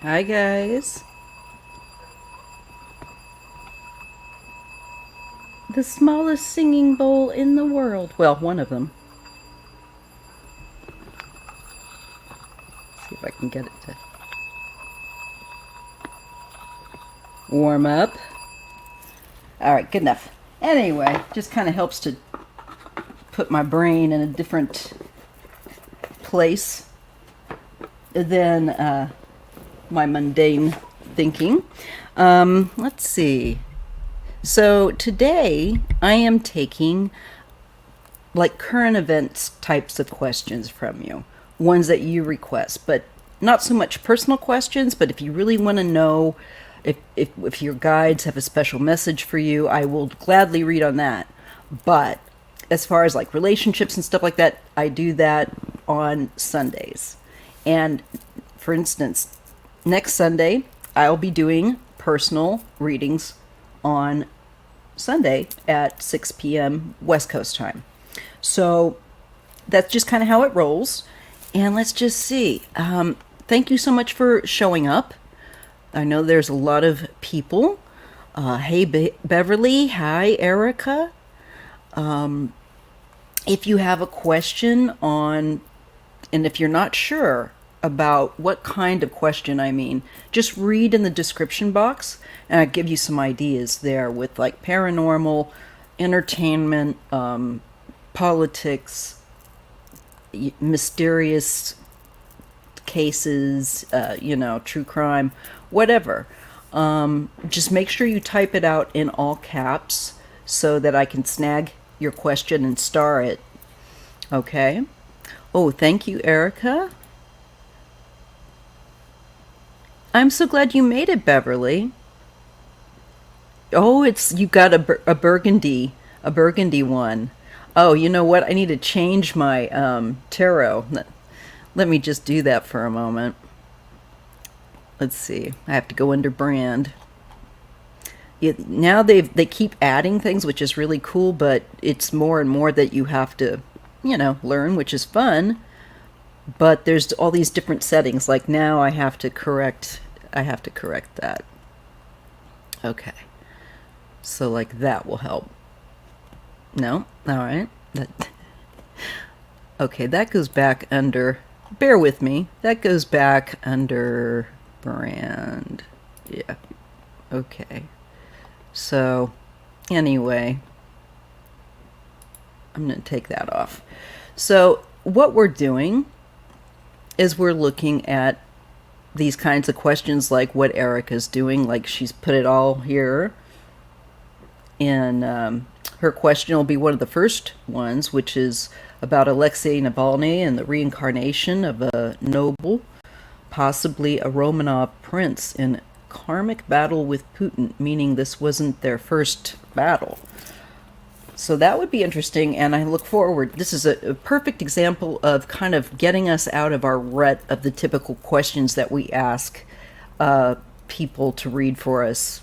Hi, guys. The smallest singing bowl in the world. Well, one of them. See if I can get it to warm up. All right, good enough. Anyway, just kind of helps to put my brain in a different place than my mundane thinking. Let's see. So today I am taking like current events types of questions from you, ones that you request, but not so much personal questions. But if you really want to know if your guides have a special message for you, I will gladly read on that. But as far as like relationships and stuff like that, I do that on Sundays. And for instance, next Sunday I'll be doing personal readings on Sunday at 6 p.m. West Coast time. So that's just kind of how it rolls. And let's just see. Thank you so much for showing up. I know there's a lot of people. Hey, Beverly. Hi, Erica. If you have a question on, and if you're not sure about what kind of question I mean, just read in the description box and I'll give you some ideas there with like paranormal, entertainment, politics, mysterious cases, true crime, whatever. Just make sure you type it out in all caps so that I can snag your question and star it. Okay? Oh, thank you, Erica. I'm so glad you made it, Beverly. Oh, you got a burgundy one. Oh, you know what? I need to change my tarot. Let me just do that for a moment. Let's see. I have to go under brand. Now they keep adding things, which is really cool, but it's more and more that you have to, learn, which is fun. But there's all these different settings. Like now I have to correct that. Okay. So like that will help. No? All right. Okay, that goes back under, bear with me, that goes back under brand. Yeah. Okay. So, anyway, I'm going to take that off. So, what we're doing is we're looking at these kinds of questions like what Erica's doing, like she's put it all here. And her question will be one of the first ones, which is about Alexei Navalny and the reincarnation of a noble, possibly a Romanov prince, in karmic battle with Putin, meaning this wasn't their first battle. So that would be interesting, and I look forward. This is a perfect example of kind of getting us out of our rut of the typical questions that we ask people to read for us,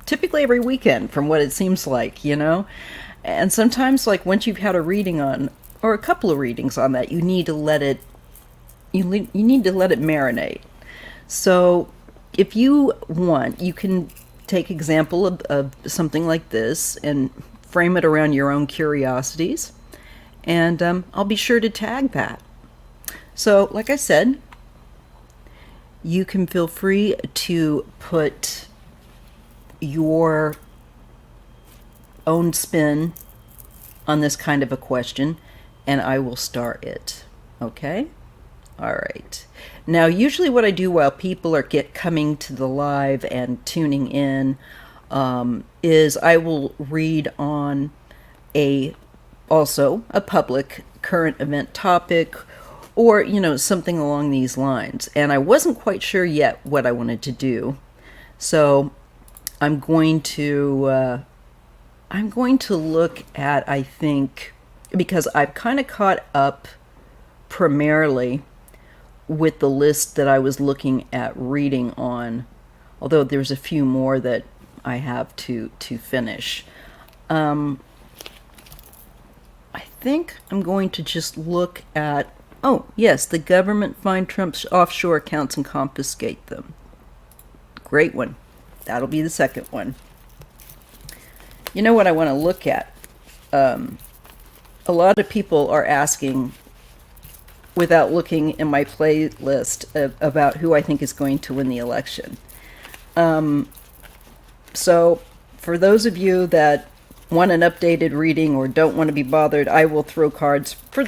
typically every weekend, from what it seems like, And sometimes, like, once you've had a reading on, or a couple of readings on that, you need to let it, you need to let it marinate. So if you want, you can take example of something like this and frame it around your own curiosities, and I'll be sure to tag that. So like I said, you can feel free to put your own spin on this kind of a question, and I will start it. Okay? All right. Now, usually what I do while people are coming to the live and tuning in is I will read on also a public current event topic, or something along these lines. And I wasn't quite sure yet what I wanted to do, so I'm going to look at, I think, because I've kind of caught up primarily with the list that I was looking at reading on, although there's a few more that I have to finish. I think I'm going to just look at, oh yes, the government find Trump's offshore accounts and confiscate them. Great one. That'll be the second one. You know what I want to look at? A lot of people are asking, without looking in my playlist, about who I think is going to win the election. So for those of you that want an updated reading or don't want to be bothered, I will throw cards for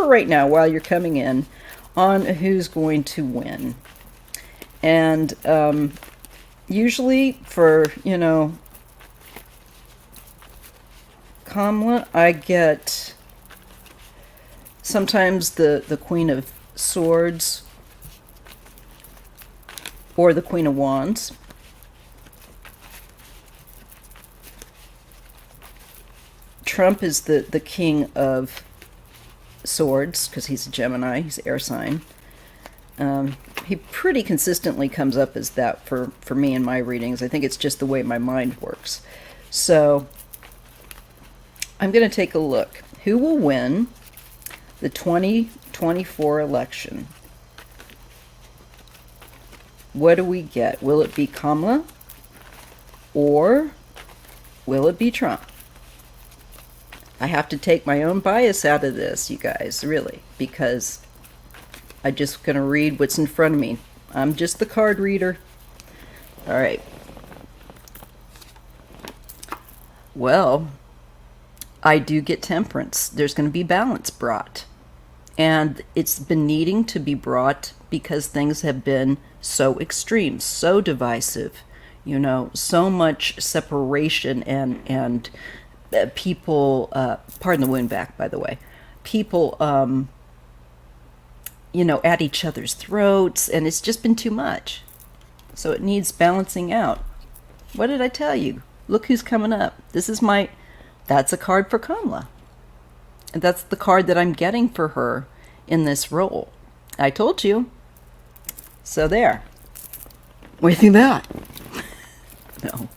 right now while you're coming in on who's going to win. And usually for, Kamala, I get sometimes the Queen of Swords or the Queen of Wands. Trump is the King of Swords because he's a Gemini, he's air sign. He pretty consistently comes up as that for me in my readings. I think it's just the way my mind works. So I'm going to take a look. Who will win the 2024 election? What do we get? Will it be Kamala or will it be Trump? I have to take my own bias out of this, you guys, really, because I'm just going to read what's in front of me. I'm just the card reader. All right. Well, I do get temperance. There's going to be balance brought. And it's been needing to be brought because things have been so extreme, so divisive, so much separation and people, pardon the wound back, by the way, people, at each other's throats, and it's just been too much. So it needs balancing out. What did I tell you? Look who's coming up. That's a card for Kamala. And that's the card that I'm getting for her in this role. I told you. So there. What do you think of that? No.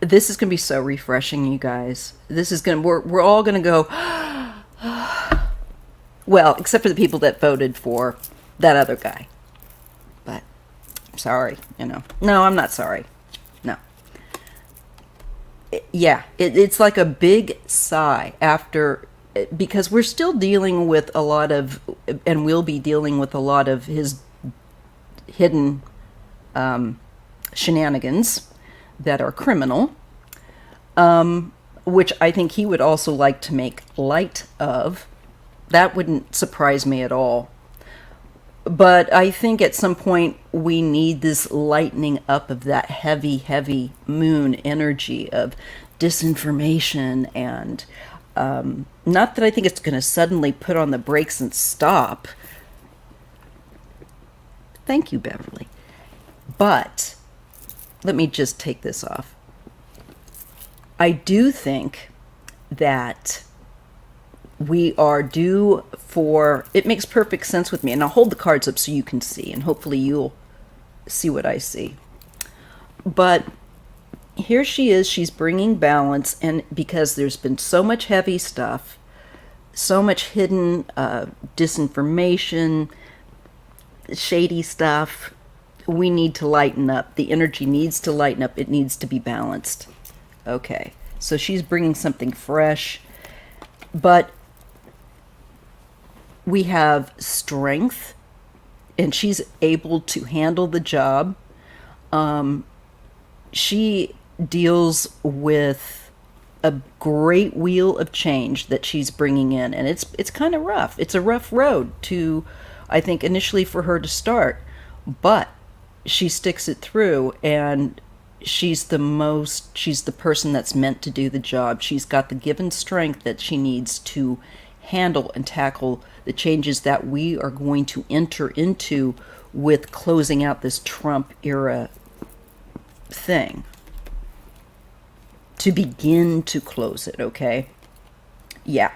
This is going to be so refreshing, you guys. We're all going to go, well, except for the people that voted for that other guy. But, sorry, No, I'm not sorry. No. It's like a big sigh after, because we're still dealing with a lot of, and we'll be dealing with a lot of his hidden shenanigans that are criminal, which I think he would also like to make light of. That wouldn't surprise me at all. But I think at some point we need this lightening up of that heavy, heavy moon energy of disinformation. And not that I think it's going to suddenly put on the brakes and stop. Thank you, Beverly. But let me just take this off. I do think that we are due for, it makes perfect sense with me, and I'll hold the cards up so you can see, and hopefully you'll see what I see. But here she is, she's bringing balance, and because there's been so much heavy stuff, so much hidden disinformation, shady stuff, we need to lighten up. The energy needs to lighten up. It needs to be balanced. Okay, so she's bringing something fresh, but we have strength, and she's able to handle the job. She deals with a great wheel of change that she's bringing in, and it's kind of rough. It's a rough road to, I think, initially for her to start, but she sticks it through, and she's the person that's meant to do the job. She's got the given strength that she needs to handle and tackle the changes that we are going to enter into with closing out this Trump era thing. To begin to close it, okay? Yeah.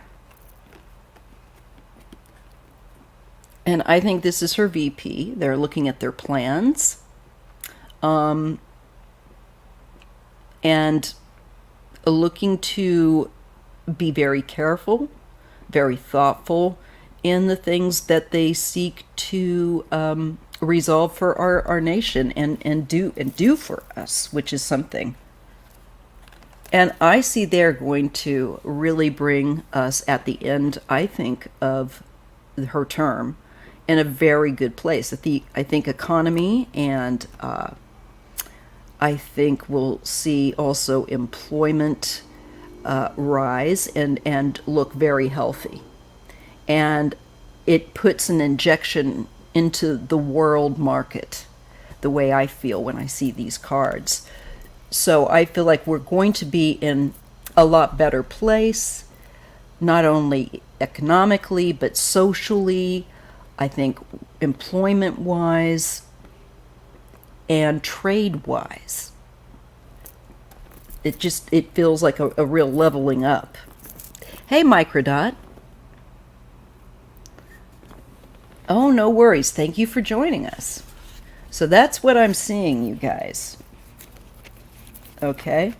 And I think this is her VP. They're looking at their plans. And looking to be very careful, very thoughtful in the things that they seek to resolve for our nation and do for us, which is something. And I see they're going to really bring us at the end, I think, of her term in a very good place. I think economy and I think we'll see also employment rise and look very healthy. And it puts an injection into the world market, the way I feel when I see these cards. So I feel like we're going to be in a lot better place, not only economically, but socially, I think employment-wise, and trade-wise. It feels like a real leveling up. Hey, Microdot. Oh, no worries. Thank you for joining us. So that's what I'm seeing, you guys. Okay.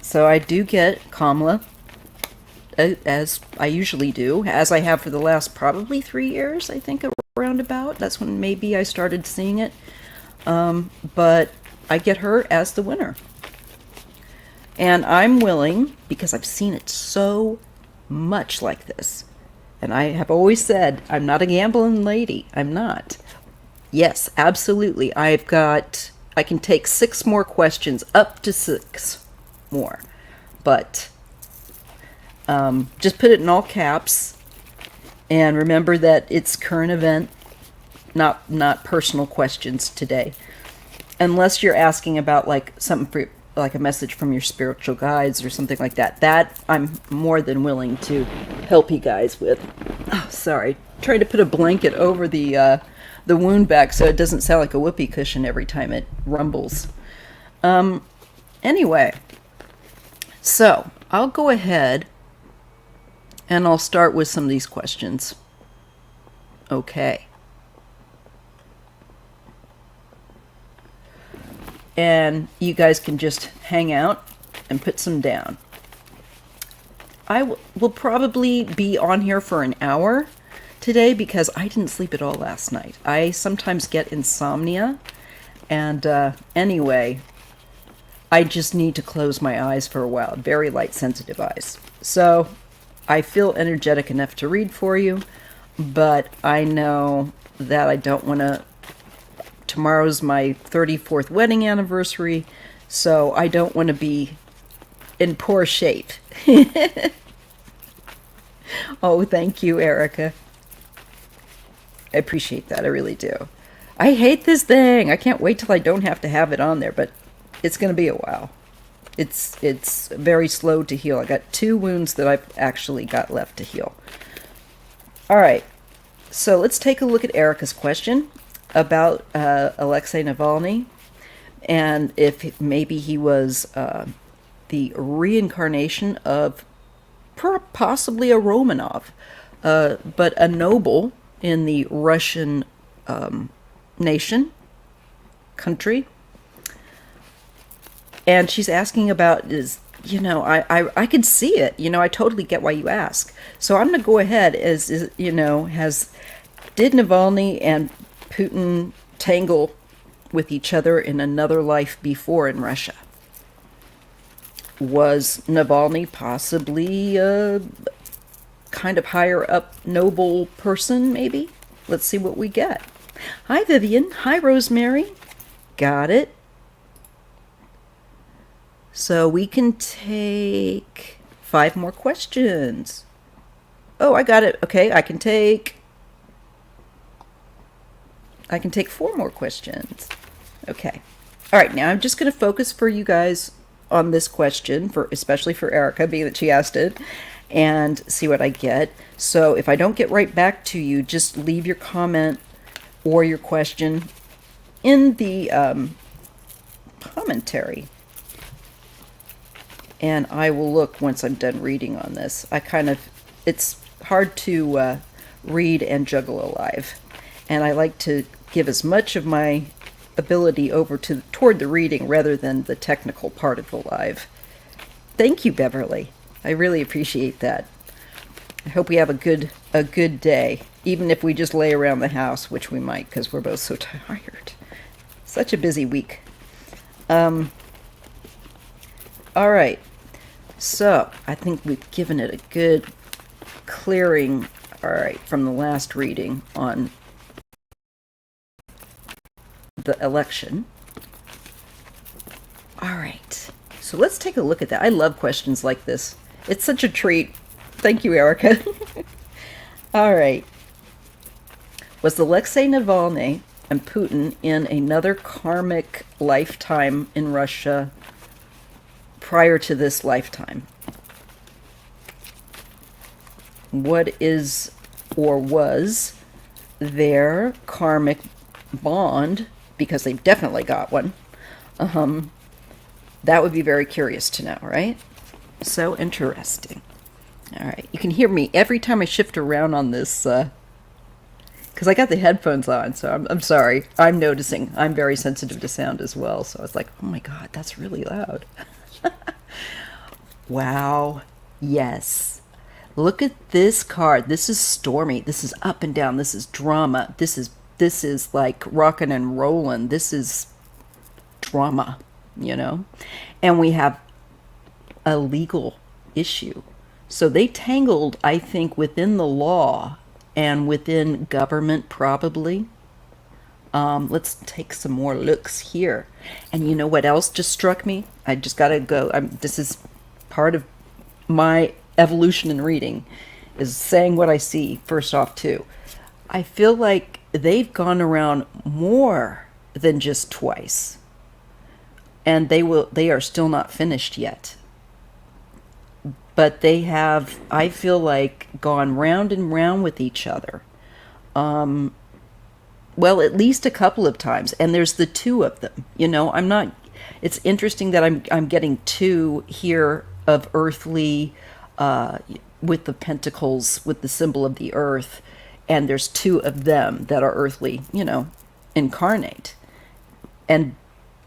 So I do get Kamala, as I usually do, as I have for the last probably 3 years, I think, around about. That's when maybe I started seeing it. But I get her as the winner. And I'm willing, because I've seen it so much like this, and I have always said, I'm not a gambling lady. I'm not. Yes, absolutely. I can take 6 more questions, up to 6 more. But just put it in all caps. And remember that it's current event, not personal questions today. Unless you're asking about like something for, like a message from your spiritual guides or something like that. That I'm more than willing to help you guys with. Oh, sorry. Trying to put a blanket over the wound back so it doesn't sound like a whoopee cushion every time it rumbles. Anyway, so I'll go ahead and I'll start with some of these questions. Okay. And you guys can just hang out and put some down. I will probably be on here for an hour today because I didn't sleep at all last night. I sometimes get insomnia, and anyway, I just need to close my eyes for a while. Very light sensitive eyes. So I feel energetic enough to read for you, but I know that I don't want to. Tomorrow's my 34th wedding anniversary, so I don't want to be in poor shape. Oh, thank you, Erica. I appreciate that. I really do. I hate this thing. I can't wait till I don't have to have it on there, but it's going to be a while. It's very slow to heal. I got 2 wounds that I've actually got left to heal. All right. So let's take a look at Erica's question about Alexei Navalny, and if maybe he was the reincarnation of possibly a Romanov, but a noble in the Russian country. And she's asking about I could see it. I totally get why you ask. So I'm going to go ahead did Navalny and Putin tangle with each other in another life before in Russia? Was Navalny possibly a kind of higher up noble person, maybe? Let's see what we get. Hi, Vivian. Hi, Rosemary. Got it. So we can take 5 more questions. Oh, I got it. Okay, I can take 4 more questions. Okay. All right, now I'm just going to focus for you guys on this question, especially for Erica, being that she asked it, and see what I get. So if I don't get right back to you, just leave your comment or your question in the commentary. And I will look once I'm done reading on this. It's hard to read and juggle a live. And I like to give as much of my ability over toward the reading rather than the technical part of the live. Thank you, Beverly. I really appreciate that. I hope we have a good day, even if we just lay around the house, which we might because we're both so tired. Such a busy week. All right. So I think we've given it a good clearing, all right, from the last reading on the election. All right. So let's take a look at that. I love questions like this. It's such a treat. Thank you, Erica. All right. Was Alexei Navalny and Putin in another karmic lifetime in Russia prior to this lifetime? What is or was their karmic bond? Because they've definitely got one. That would be very curious to know, right? So interesting. All right, you can hear me every time I shift around on this, because I got the headphones on, so I'm sorry. I'm noticing. I'm very sensitive to sound as well, so I was like, oh my God, that's really loud. Wow, yes. Look at this card. This is stormy. This is up and down. This is drama. This is like rockin' and rollin'. This is drama, you know? And we have a legal issue. So they tangled, I think, within the law and within government, probably. Let's take some more looks here. And you know what else just struck me? I just gotta go. This is part of my evolution in reading, is saying what I see first off, too. I feel like they've gone around more than just twice. And they are still not finished yet. But they have, I feel like, gone round and round with each other. Well, at least a couple of times. And there's the two of them. You know, it's interesting that I'm getting two here of earthly, with the pentacles, with the symbol of the earth. And there's two of them that are earthly, you know, incarnate. And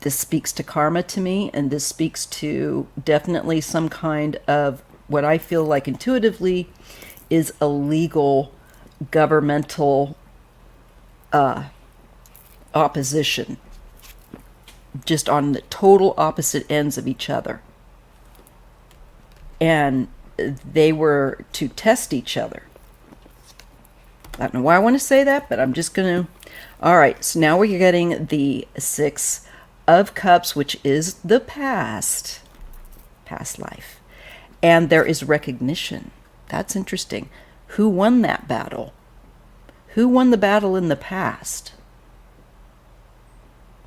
this speaks to karma to me, and this speaks to definitely some kind of what I feel like intuitively is a legal governmental opposition, just on the total opposite ends of each other. And they were to test each other. I don't know why I want to say that, but I'm just going to. All right, so now we're getting the Six of Cups, which is the past life. And there is recognition. That's interesting. Who won that battle? Who won the battle in the past?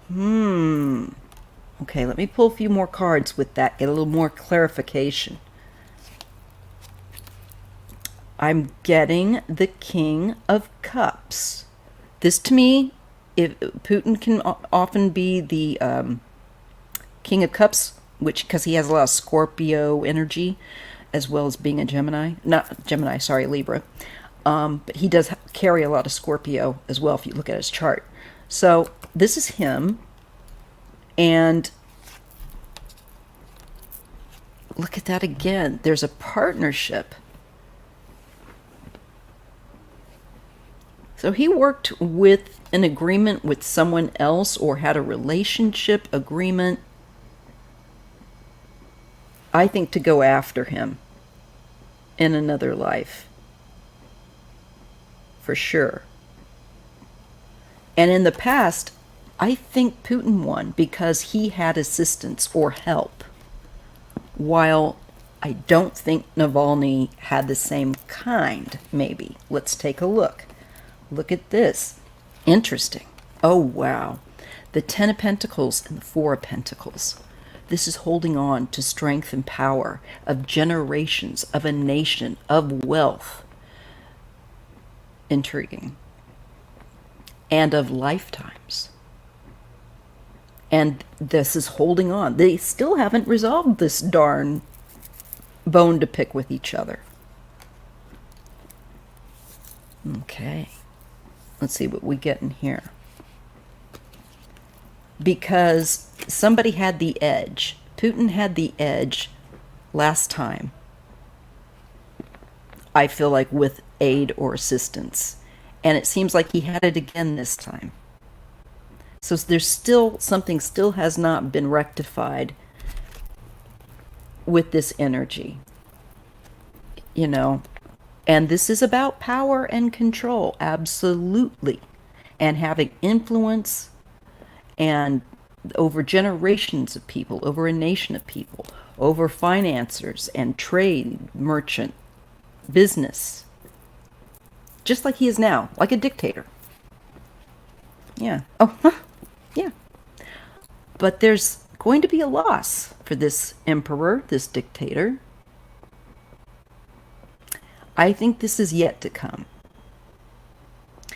Okay, let me pull a few more cards with that, get a little more clarification. I'm getting the King of Cups. This, to me, if Putin can often be the King of Cups, which, because he has a lot of Scorpio energy, as well as being a Gemini. Not Gemini, sorry, Libra. But he does carry a lot of Scorpio as well, if you look at his chart. So this is him. And look at that again. There's a partnership. So he worked with an agreement with someone else, or had a relationship agreement, I think, to go after him in another life. For sure. And in the past, I think Putin won because he had assistance or help, while I don't think Navalny had the same kind, maybe. Let's take a look. Look at this. Interesting. Oh, wow. The Ten of Pentacles and the Four of Pentacles. This is holding on to strength and power of generations, of a nation, of wealth. Intriguing. And of lifetimes. And this is holding on. They still haven't resolved this darn bone to pick with each other. Okay. Let's see what we get in here. Because somebody had the edge. Putin had the edge last time. I feel like, with aid or assistance. And it seems like he had it again this time. So there's still something still has not been rectified with this energy, you know. And this is about power and control, absolutely. And having influence and over generations of people, over a nation of people, over financiers and trade, merchant, business. Just like he is now, like a dictator. Yeah. Oh, yeah. But there's going to be a loss for this emperor, this dictator. I think this is yet to come.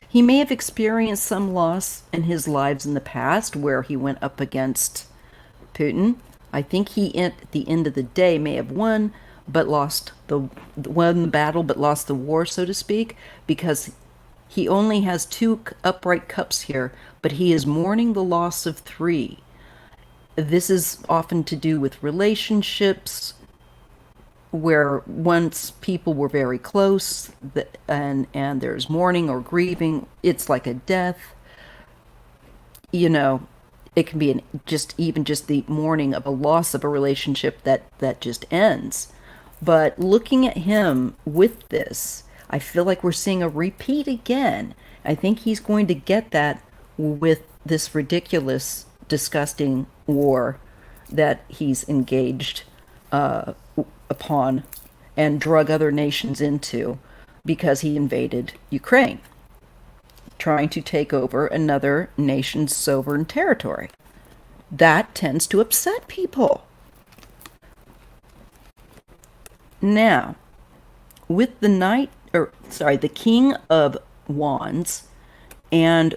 He may have experienced some loss in his lives in the past where he went up against Putin. I think he, at the end of the day, may have won the battle, but lost the war, so to speak, because he only has 2 upright cups here, but he is mourning the loss of 3. This is often to do with relationships where once people were very close, and there's mourning or grieving. It's like a death. You know, it can be just the mourning of a loss of a relationship that just ends. But looking at him with this, I feel like we're seeing a repeat again. I think he's going to get that with this ridiculous, disgusting war that he's engaged upon and drug other nations into because he invaded Ukraine, trying to take over another nation's sovereign territory. That tends to upset people. Now, with the King of Wands, and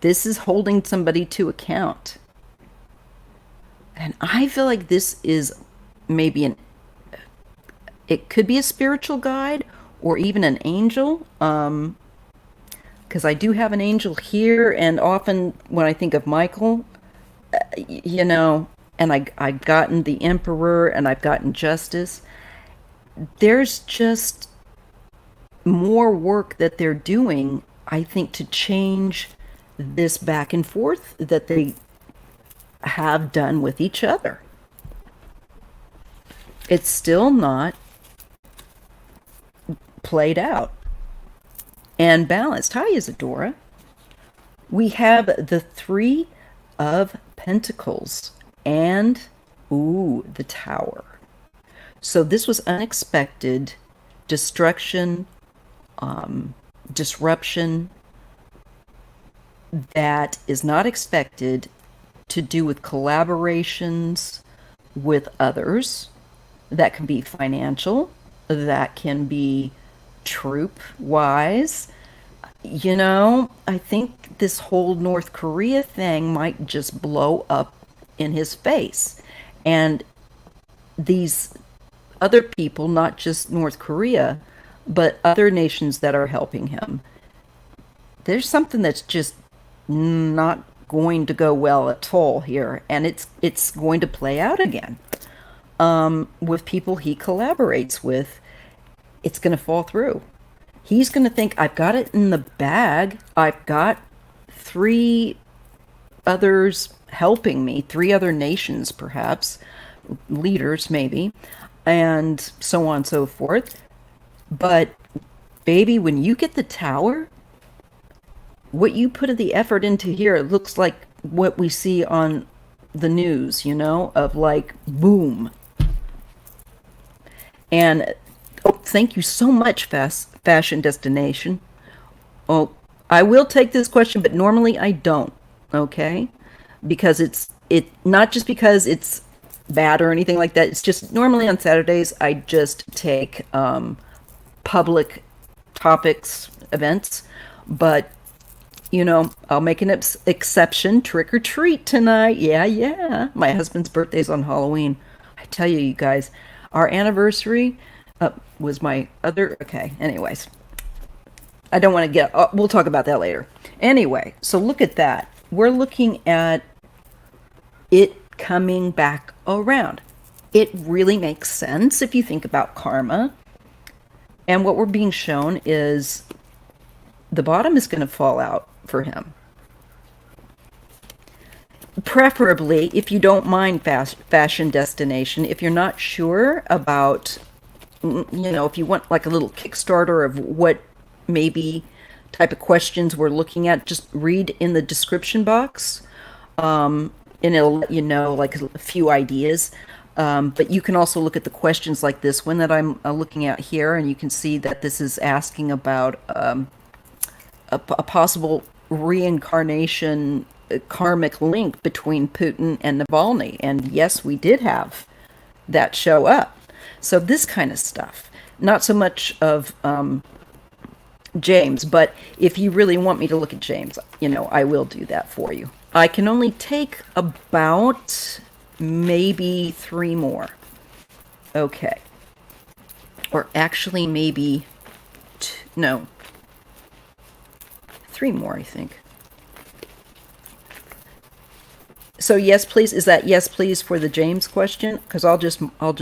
this is holding somebody to account. And I feel like this is maybe it could be a spiritual guide or even an angel, because I do have an angel here, and often when I think of Michael, you know, and I've gotten the Emperor and I've gotten Justice, there's just more work that they're doing, I think, to change this back and forth that they have done with each other. It's still not played out and balanced. Hi, Isadora. We have the 3 of Pentacles and, the Tower. So this was unexpected destruction, disruption that is not expected, to do with collaborations with others. That can be financial, that can be troop-wise. You know, I think this whole North Korea thing might just blow up in his face. And these other people, not just North Korea, but other nations that are helping him, there's something that's just not going to go well at all here, and it's going to play out again with people he collaborates with. It's going to fall through. He's going to think, I've got it in the bag. I've got 3 others helping me, 3 other nations perhaps, leaders maybe, and so on and so forth. But baby, when you get the Tower, what you put the effort into here, it looks like what we see on the news, you know, of like, boom. And thank you so much, Fashion Destination. Oh, I will take this question, but normally I don't, okay? Because it's not just because it's bad or anything like that. It's just normally on Saturdays I just take public topics, events, but you know, I'll make an exception. Trick or treat tonight. Yeah. My husband's birthday's on Halloween. I tell you, you guys, our anniversary was my other... Okay, anyways. I don't want to get... we'll talk about that later. Anyway, so look at that. We're looking at it coming back around. It really makes sense if you think about karma. And what we're being shown is the bottom is going to fall out for him. Preferably, if you don't mind fashion destination, if you're not sure about, if you want like a little Kickstarter of what maybe type of questions we're looking at, just read in the description box, and it'll let you know like a few ideas. But you can also look at the questions like this one that I'm looking at here, and you can see that this is asking about a possible reincarnation karmic link between Putin and Navalny. And yes, we did have that show up. So this kind of stuff. Not so much of James, but if you really want me to look at James, I will do that for you. I can only take about maybe 3 more. Okay. Or actually maybe 3 more, I think. So yes, please. Is that yes, please for the James question? Because I'll just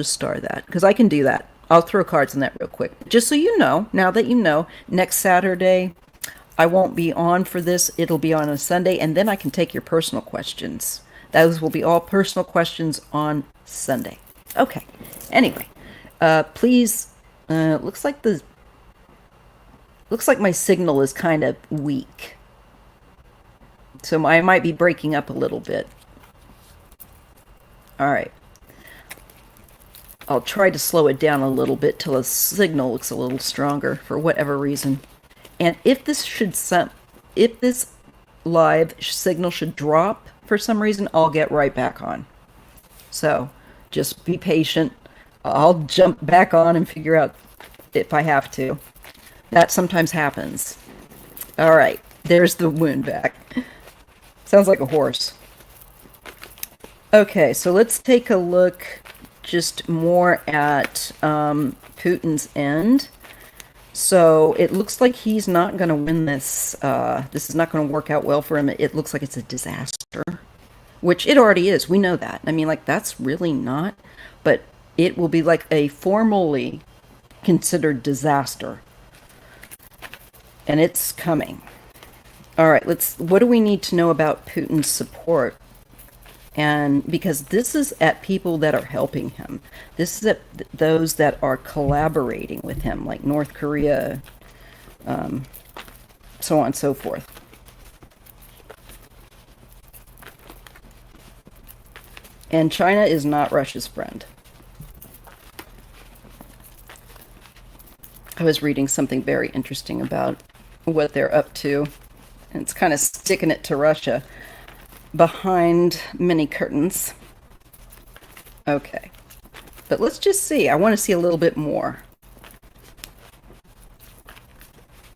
star that because I can do that. I'll throw cards in that real quick. Just so you know, now that you know, next Saturday I won't be on for this. It'll be on a Sunday, and then I can take your personal questions. Those will be all personal questions on Sunday. Okay. Anyway, please. Looks like my signal is kind of weak, so I might be breaking up a little bit. All right. I'll try to slow it down a little bit till the signal looks a little stronger for whatever reason. And if this live signal should drop for some reason, I'll get right back on. So just be patient. I'll jump back on and figure out if I have to. That sometimes happens. All right. There's the wound back. Sounds like a horse. Okay, so let's take a look just more at Putin's end. So it looks like he's not going to win this. This is not going to work out well for him. It looks like it's a disaster, which it already is. We know that. I mean, like, that's really not. But it will be like a formally considered disaster. And it's coming. All right, what do we need to know about Putin's support? And because this is at people that are helping him. This is at those that are collaborating with him, like North Korea, so on and so forth. And China is not Russia's friend. I was reading something very interesting about what they're up to. And it's kind of sticking it to Russia behind many curtains. Okay. But let's just see. I want to see a little bit more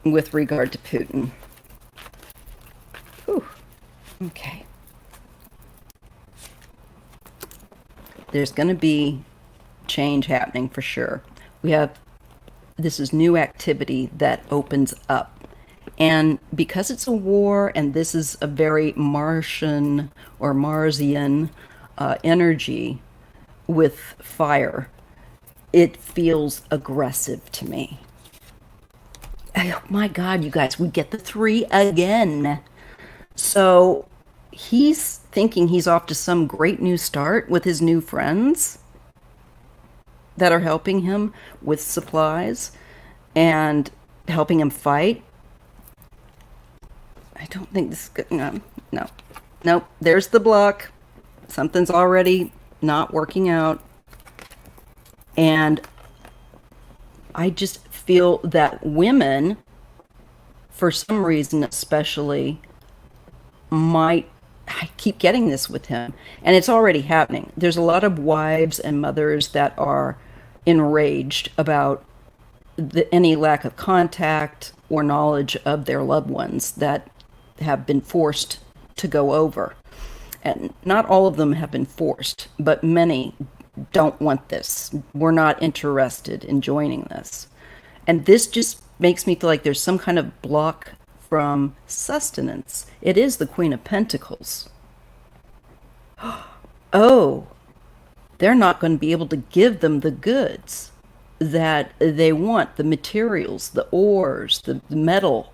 with regard to Putin. Whew. Okay. There's going to be change happening for sure. This is new activity that opens up. And because it's a war, and this is a very Martian or Marsian energy with fire, it feels aggressive to me. Oh my God, you guys, we get the 3 again. So he's thinking he's off to some great new start with his new friends that are helping him with supplies and helping him fight. I don't think this is good. No. There's the block. Something's already not working out. And I just feel that women, for some reason especially, I keep getting this with him. And it's already happening. There's a lot of wives and mothers that are enraged about any lack of contact or knowledge of their loved ones that have been forced to go over. And not all of them have been forced, but many don't want this. We're not interested in joining this. And this just makes me feel like there's some kind of block from sustenance. It is the Queen of Pentacles. Oh, they're not going to be able to give them the goods. that they want, the materials, the ores, the metal,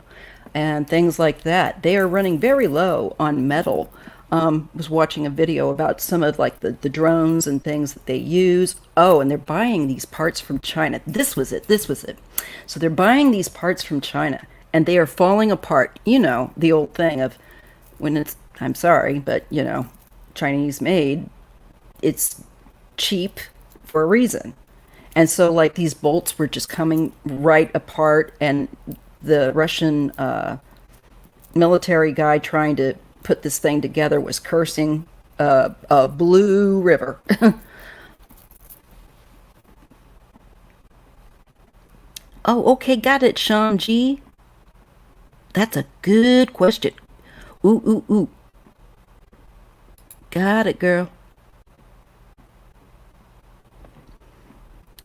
and things like that. They are running very low on metal. Was watching a video about some of like the drones and things that they use. Oh, and they're buying these parts from China. This was it. This was it. So they're buying these parts from China and they are falling apart. You know, the old thing of when it's, I'm sorry, but you know, Chinese made, it's cheap for a reason. And so, like, these bolts were just coming right apart, and the Russian military guy trying to put this thing together was cursing a blue river. Oh, okay, got it, Sean G. That's a good question. Ooh, ooh, ooh. Got it, girl.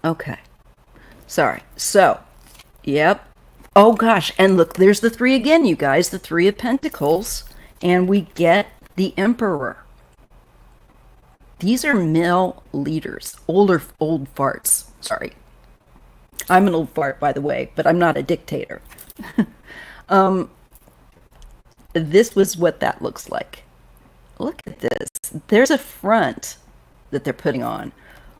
Okay. Sorry. So, yep. Oh gosh, and look, there's the three again, you guys, the three of pentacles, and we get the emperor. These are male leaders, old farts. Sorry. I'm an old fart, by the way, but I'm not a dictator. This was what that looks like. Look at this. There's a front that they're putting on,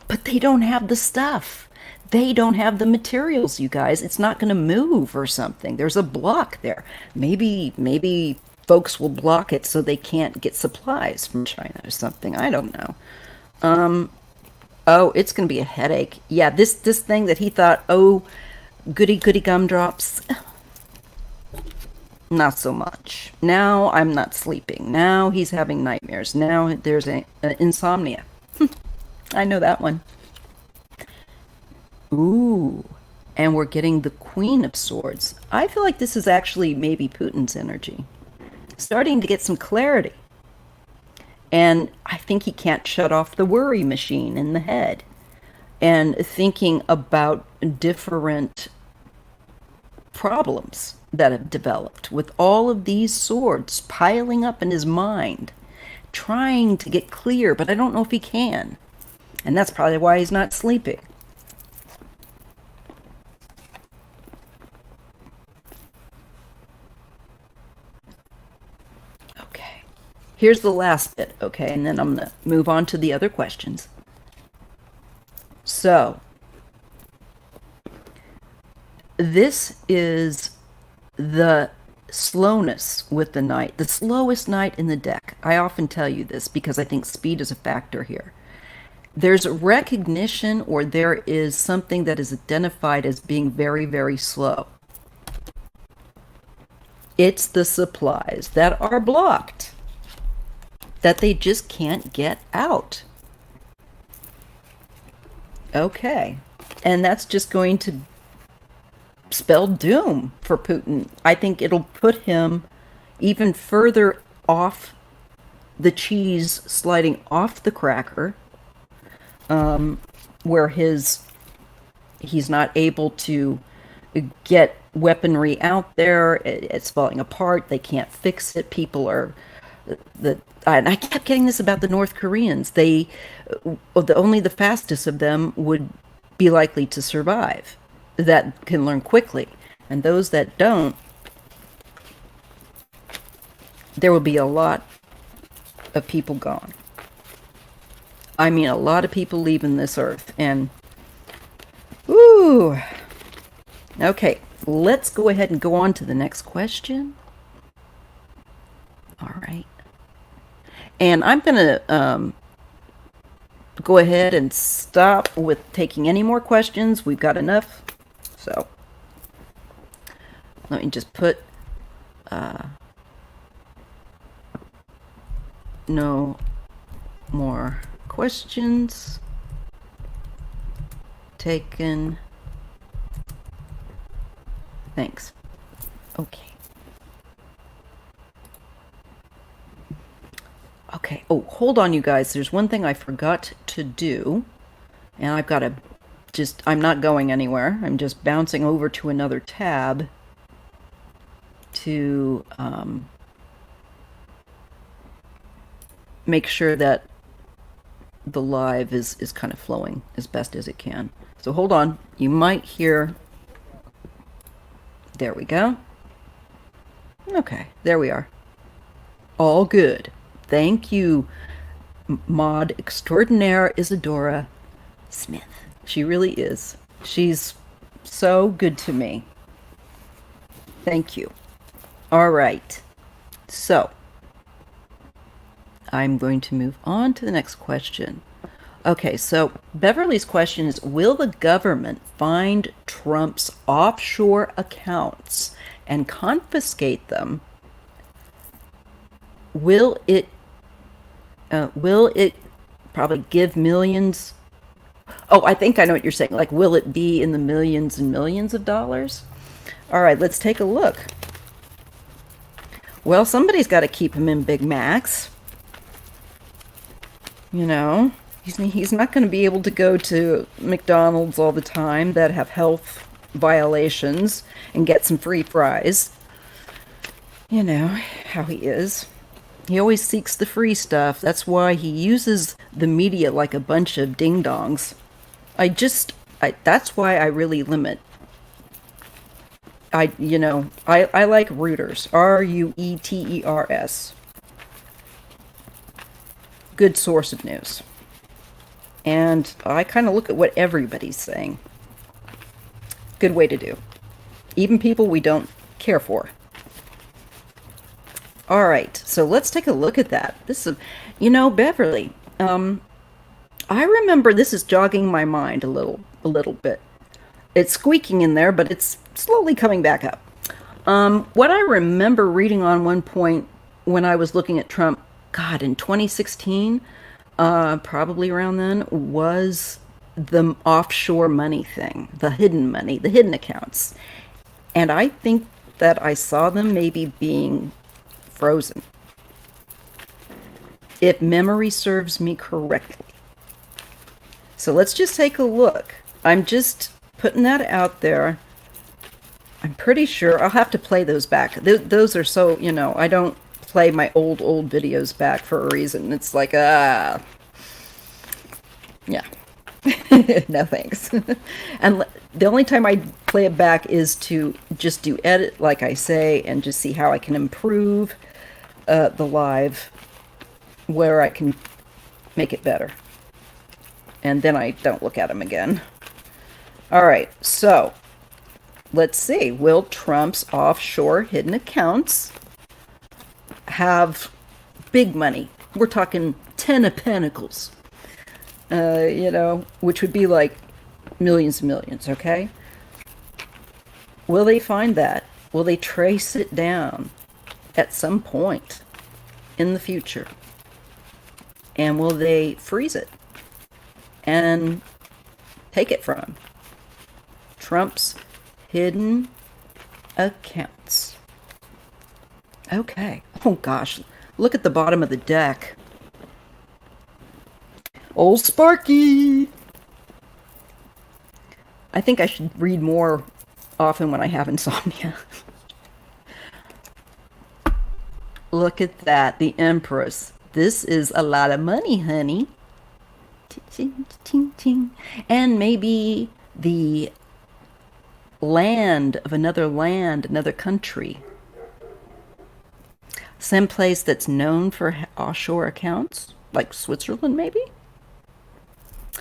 but they don't have the stuff. They don't have the materials, you guys. It's not going to move or something. There's a block there. Maybe folks will block it so they can't get supplies from China or something. I don't know. Oh, it's going to be a headache. Yeah, this thing that he thought, oh, goody goody gumdrops. Not so much. Now I'm not sleeping. Now he's having nightmares. Now there's a insomnia. I know that one. Ooh, and we're getting the Queen of Swords. I feel like this is actually maybe Putin's energy. Starting to get some clarity. And I think he can't shut off the worry machine in the head. And thinking about different problems that have developed with all of these swords piling up in his mind, trying to get clear, but I don't know if he can. And that's probably why he's not sleeping. Okay. Here's the last bit, okay? And then I'm going to move on to the other questions. So, this is the slowness with the knight, the slowest knight in the deck. I often tell you this because I think speed is a factor here. There's a recognition, or there is something that is identified as being very, very slow. It's the supplies that are blocked, that they just can't get out. Okay. And that's just going to spell doom for Putin. I think it'll put him even further off the cheese, sliding off the cracker, where he's not able to get weaponry out there. It's falling apart. They can't fix it. People are and I kept getting this about the North Koreans. Only the fastest of them would be likely to survive, that can learn quickly. And those that don't, there will be a lot of people gone. I mean, a lot of people leaving this earth. And, ooh. Okay, let's go ahead and go on to the next question. All right. And I'm going to go ahead and stop with taking any more questions. We've got enough. So let me just put no more questions taken. Thanks. Okay. Okay. Oh, hold on, you guys. There's one thing I forgot to do. And I've got to I'm not going anywhere. I'm just bouncing over to another tab to make sure that the live is kind of flowing as best as it can. So hold on. You might hear... There we go. Okay, there we are. All good. Thank you, mod extraordinaire Isadora Smith. She really is. She's so good to me. Thank you. All right. So, I'm going to move on to the next question. Okay, so Beverly's question is, will the government find Trump's offshore accounts and confiscate them? Will it probably give millions? Oh, I think I know what you're saying. Like, will it be in the millions and millions of dollars? All right, let's take a look. Well, somebody's got to keep him in Big Macs. You know, he's not going to be able to go to McDonald's all the time that have health violations and get some free fries. You know how he is. He always seeks the free stuff. That's why he uses the media like a bunch of ding-dongs. That's why I really limit. I like Reuters. Reuters. Good source of news. And I kind of look at what everybody's saying. Good way to do. Even people we don't care for. All right, so let's take a look at that. This is, Beverly. I remember this is jogging my mind a little bit. It's squeaking in there, but it's slowly coming back up. What I remember reading on one point when I was looking at Trump, God, in 2016, probably around then, was the offshore money thing, the hidden money, the hidden accounts. And I think that I saw them maybe being frozen, if memory serves me correctly. So let's just take a look. I'm just putting that out there. I'm pretty sure I'll have to play those back. Those are so, I don't play my old videos back for a reason. It's like, yeah. No thanks. And the only time I play it back is to just do edit, like I say, and just see how I can improve the live, where I can make it better. And then I don't look at them again. All right, so let's see. Will Trump's offshore hidden accounts have big money? We're talking 10 of Pentacles, which would be like millions and millions, okay? Will they find that? Will they trace it down at some point in the future? And will they freeze it and take it from him? Trump's hidden accounts. Okay. Oh gosh, look at the bottom of the deck. Old Sparky! I think I should read more often when I have insomnia. Look at that, the Empress. This is a lot of money, honey. Ting, ting, ting. And maybe the land of another country. Some place that's known for offshore accounts, like Switzerland, maybe?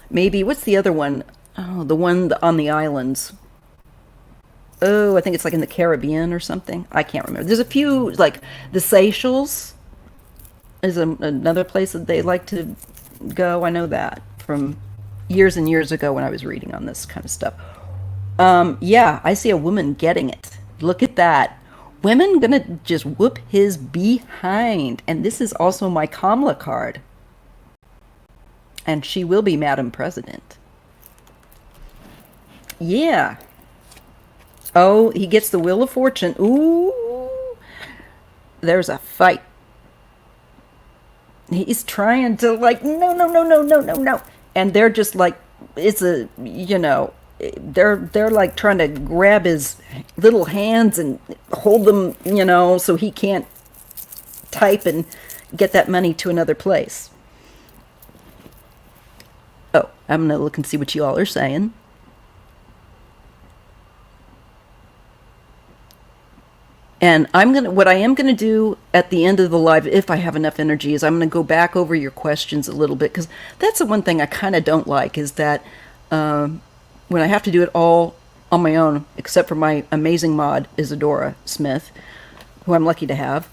Maybe, what's the other one? Oh, the one on the islands. Oh, I think it's like in the Caribbean or something. I can't remember. There's a few, like the Seychelles is another place that they like to go. I know that from years and years ago when I was reading on this kind of stuff. Yeah, I see a woman getting it. Look at that. Women gonna just whoop his behind. And this is also my Kamala card. And she will be Madam President. Yeah. Oh, he gets the Wheel of Fortune. Ooh. There's a fight. He's trying to no. And they're just like, it's a, they're like trying to grab his little hands and hold them, so he can't type and get that money to another place. Oh, I'm going to look and see what you all are saying. And what I am gonna do at the end of the live, if I have enough energy, is I'm gonna go back over your questions a little bit, because that's the one thing I kind of don't like, is that when I have to do it all on my own, except for my amazing mod Isadora Smith, who I'm lucky to have,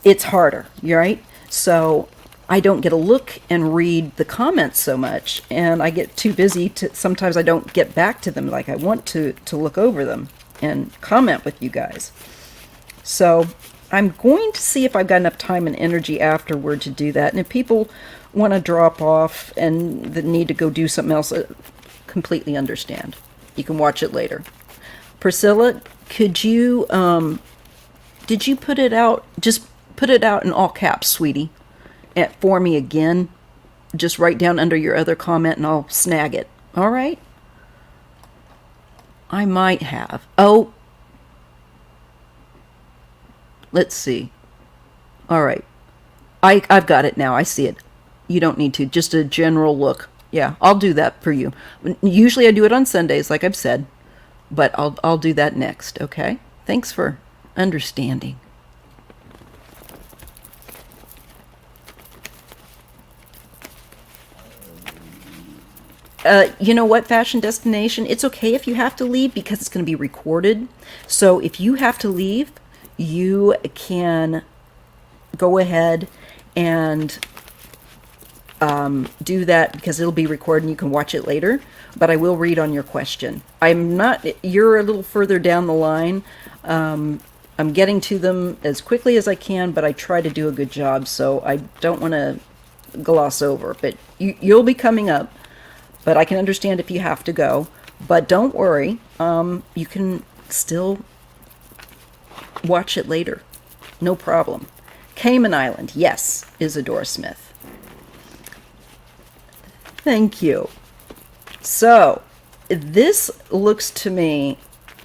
it's harder, right? So I don't get a look and read the comments so much, and I get too busy to, sometimes I don't get back to them like I want to look over them and comment with you guys. So I'm going to see if I've got enough time and energy afterward to do that. And if people want to drop off and the need to go do something else, I completely understand. You can watch it later. Priscilla, could you, did you put it out? Just put it out in all caps, sweetie, for me again. Just write down under your other comment and I'll snag it. All right? I might have. Oh. Let's see. All right. I've got it now. I see it. You don't need to. Just a general look. Yeah, I'll do that for you. Usually I do it on Sundays, like I've said. But I'll do that next, okay? Thanks for understanding. You know what, Fashion Destination? It's okay if you have to leave because it's going to be recorded. So if you have to leave, you can go ahead and do that because it'll be recorded and you can watch it later. But I will read on your question. You're a little further down the line. I'm getting to them as quickly as I can, but I try to do a good job, so I don't want to gloss over. But you'll be coming up. But I can understand if you have to go. But don't worry, you can still watch it later. No problem. Cayman Island, yes, Isadora Smith. Thank you. So, this looks to me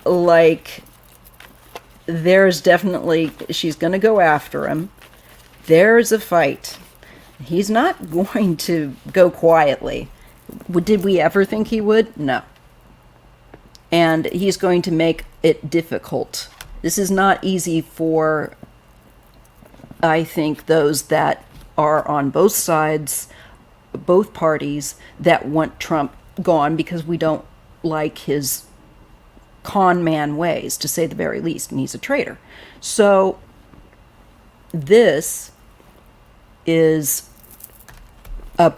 like there's definitely, she's going to go after him. There's a fight. He's not going to go quietly. Did we ever think he would? No. And he's going to make it difficult. This is not easy for, I think, those that are on both sides, both parties, that want Trump gone because we don't like his con man ways, to say the very least, and he's a traitor. So this is a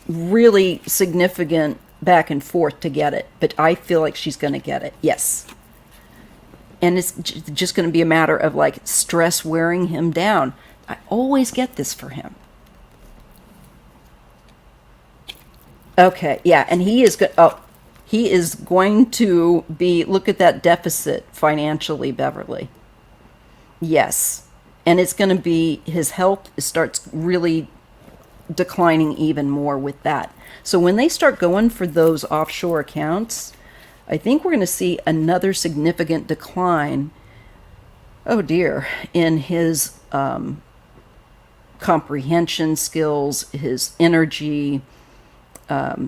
really significant back and forth to get it, but I feel like she's going to get it. Yes. And it's just going to be a matter of like stress wearing him down. I always get this for him. Okay, yeah, and he is going to be, look at that deficit financially, Beverly. Yes. And it's going to be, his health starts really declining even more with that. So when they start going for those offshore accounts, I think we're going to see another significant decline, oh dear, in his comprehension skills, his energy,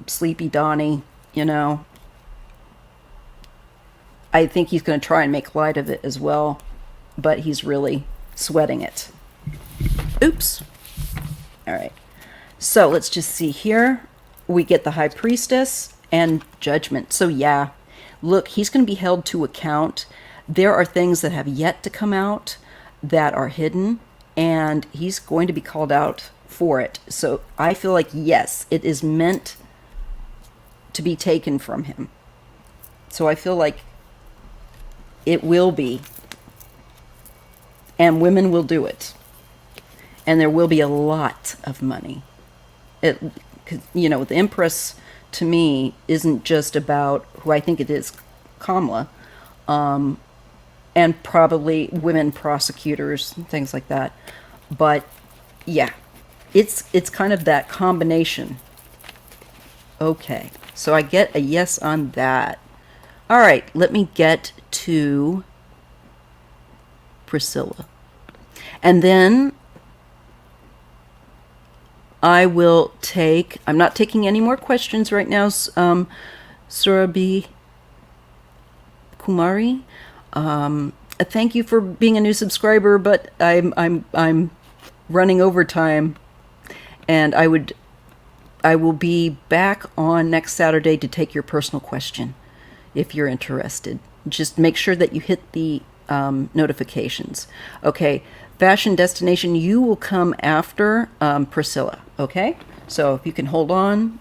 sleepy Donnie, you know. I think he's going to try and make light of it as well, but he's really sweating it. Oops. All right. So let's just see here. We get the High Priestess and Judgment. So yeah, look, he's going to be held to account. There are things that have yet to come out that are hidden, and he's going to be called out for it. So I feel like, yes, it is meant to be taken from him. So I feel like it will be, and women will do it. And there will be a lot of money. You know, the Empress to me isn't just about who I think it is, Kamala, and probably women prosecutors and things like that. But yeah, it's kind of that combination. Okay, so I get a yes on that. All right, let me get to Priscilla, and then I will take, I'm not taking any more questions right now, Surabi. Kumari. Thank you for being a new subscriber, but I'm running overtime, and I will be back on next Saturday to take your personal question if you're interested. Just make sure that you hit the notifications. Okay, fashion destination, you will come after Priscilla. Okay, so if you can hold on.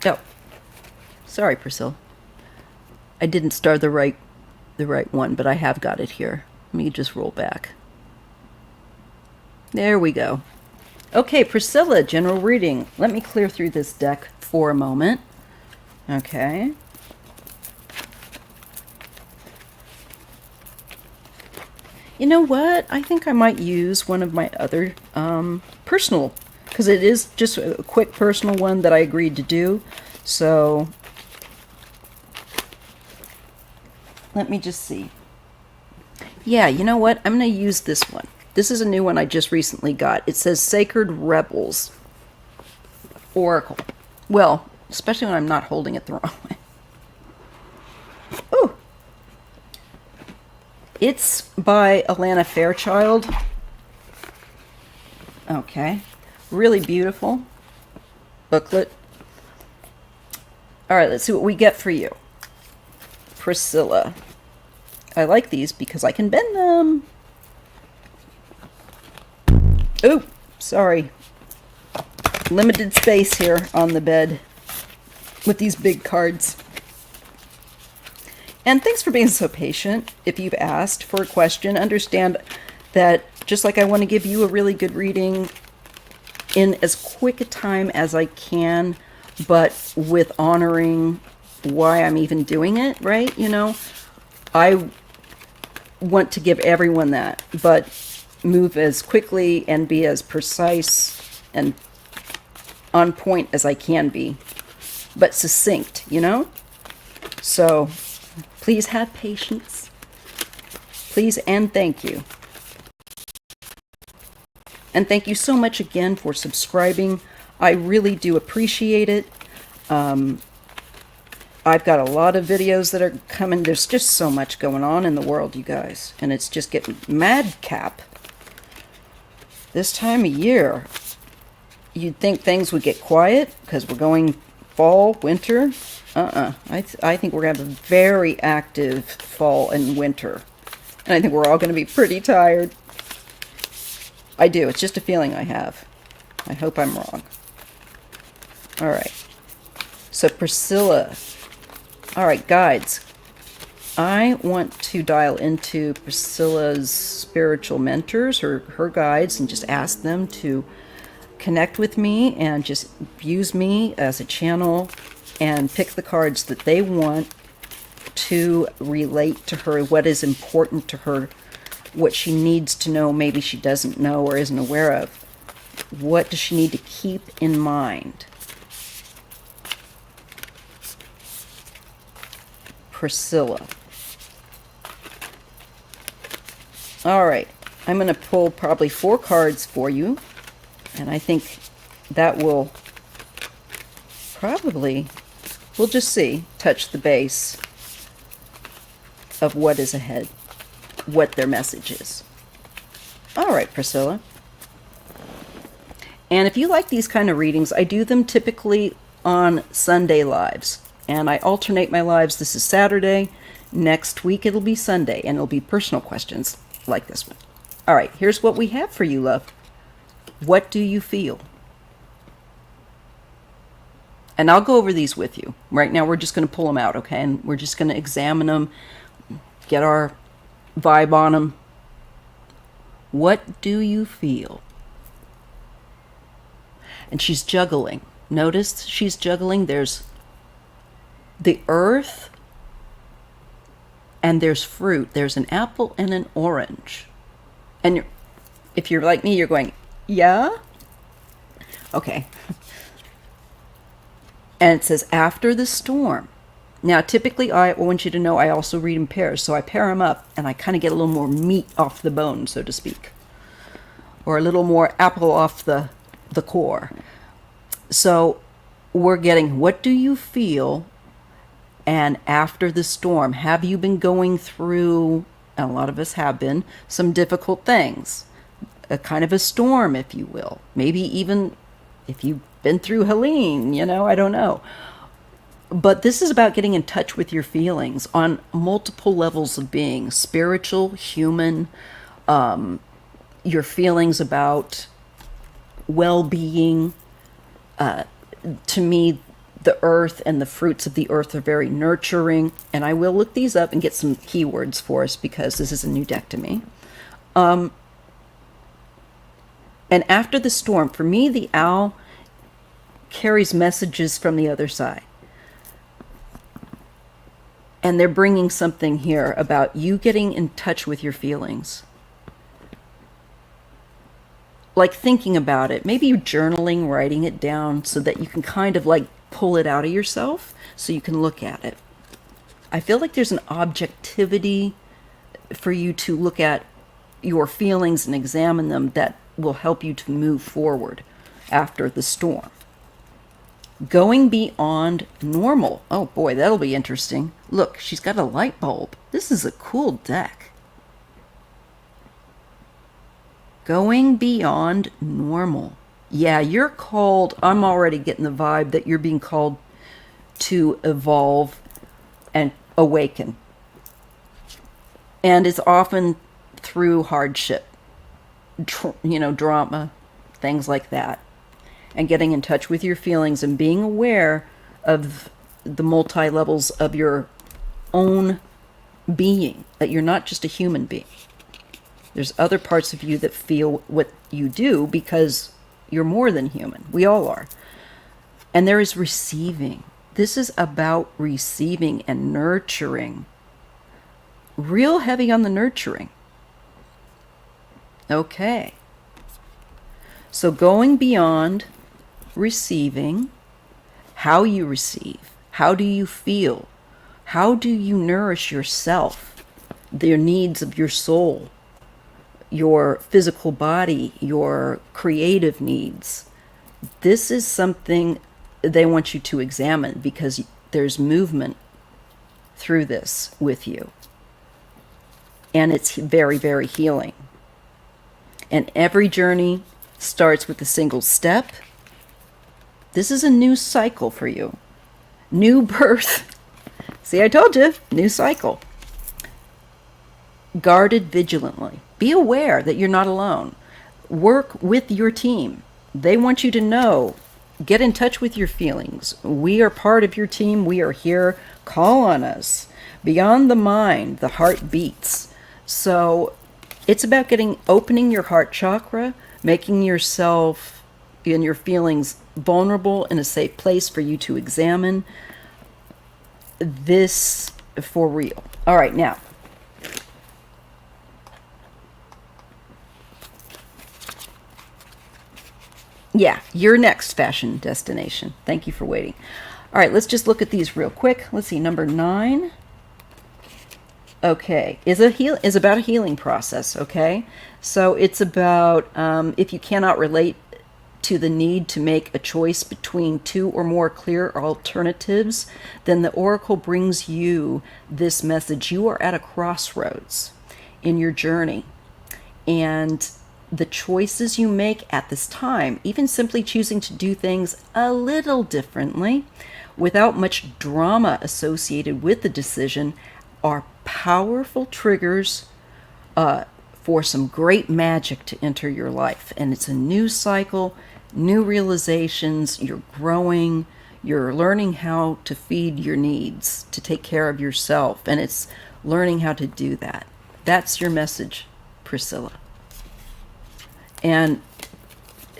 Oh, sorry, Priscilla. I didn't start the right one, but I have got it here. Let me just roll back. There we go. Okay, Priscilla, general reading. Let me clear through this deck for a moment. Okay. You know what? I think I might use one of my other personal, because it is just a quick personal one that I agreed to do. So let me just see. Yeah, you know what? I'm going to use this one. This is a new one I just recently got. It says Sacred Rebels Oracle. Well, especially when I'm not holding it the wrong way. Ooh. It's by Alana Fairchild. Okay. Really beautiful booklet. All right, let's see what we get for you. Priscilla. I like these because I can bend them. Oh, sorry. Limited space here on the bed with these big cards. And thanks for being so patient. If you've asked for a question, understand that just like I want to give you a really good reading in as quick a time as I can, but with honoring why I'm even doing it, right? You know, I want to give everyone that, but move as quickly and be as precise and on point as I can be, but succinct, you know? So please have patience. Please and thank you. And thank you so much again for subscribing. I really do appreciate it. I've got a lot of videos that are coming. There's just so much going on in the world, you guys. And it's just getting madcap. This time of year, you'd think things would get quiet because we're going fall, winter. I think we're going to have a very active fall and winter. And I think we're all going to be pretty tired. I do. It's just a feeling I have. I hope I'm wrong. All right. So Priscilla. All right, guides. I want to dial into Priscilla's spiritual mentors, her guides, and just ask them to connect with me and just use me as a channel and pick the cards that they want to relate to her, what is important to her, what she needs to know, maybe she doesn't know or isn't aware of. What does she need to keep in mind? Priscilla. All right, I'm going to pull probably 4 cards for you, and I think that will probably, we'll just see, touch the base of what is ahead, what their message is. All right, Priscilla. And if you like these kind of readings, I do them typically on Sunday lives, and I alternate my lives. This is Saturday. Next week it'll be Sunday, and it'll be personal questions like this one. All right, here's what we have for you, love. What do you feel? And I'll go over these with you. Right now we're just going to pull them out, okay? And we're just going to examine them, get our vibe on them. What do you feel? And she's juggling. Notice she's juggling. There's the earth and there's fruit. There's an apple and an orange. And if you're like me, you're going, yeah? Okay. And it says, after the storm. Now, typically, I want you to know I also read in pairs. So I pair them up, and I kind of get a little more meat off the bone, so to speak. Or a little more apple off the core. So we're getting, what do you feel And after the storm, have you been going through, and a lot of us have been, some difficult things? A kind of a storm, if you will. Maybe even if you've been through Helene, I don't know. But this is about getting in touch with your feelings on multiple levels of being: spiritual, human, your feelings about well-being. To me, the earth and the fruits of the earth are very nurturing. And I will look these up and get some keywords for us because this is a new deck to me. And after the storm, for me, the owl carries messages from the other side. And they're bringing something here about you getting in touch with your feelings. Like thinking about it. Maybe you're journaling, writing it down so that you can kind of like pull it out of yourself so you can look at it. I feel like there's an objectivity for you to look at your feelings and examine them that will help you to move forward after the storm. Going beyond normal. Oh boy, that'll be interesting. Look, she's got a light bulb. This is a cool deck. Going beyond normal. Yeah, you're called, I'm already getting the vibe that you're being called to evolve and awaken. And it's often through hardship, drama, things like that. And getting in touch with your feelings and being aware of the multi-levels of your own being, that you're not just a human being. There's other parts of you that feel what you do because you're more than human. We all are. And there is receiving. This is about receiving and nurturing. Real heavy on the nurturing. Okay. So going beyond receiving, how you receive, how do you feel, how do you nourish yourself, the needs of your soul, your physical body, your creative needs. This is something they want you to examine because there's movement through this with you. And it's very, very healing. And every journey starts with a single step. This is a new cycle for you. New birth. See, I told you, new cycle. Guarded vigilantly. Be aware that you're not alone. Work with your team. They want you to know. Get in touch with your feelings. We are part of your team. We are here. Call on us. Beyond the mind, the heart beats. So it's about opening your heart chakra, making yourself and your feelings vulnerable in a safe place for you to examine this for real. All right, now. Yeah, your next fashion destination. Thank you for waiting. All right, let's just look at these real quick. Let's see, number 9. Okay, is about a healing process, okay? So it's about if you cannot relate to the need to make a choice between 2 or more clear alternatives, then the oracle brings you this message. You are at a crossroads in your journey. And the choices you make at this time, even simply choosing to do things a little differently without much drama associated with the decision, are powerful triggers for some great magic to enter your life. And it's a new cycle, new realizations. You're growing, you're learning how to feed your needs, to take care of yourself, and it's learning how to do that. That's your message, Priscilla. And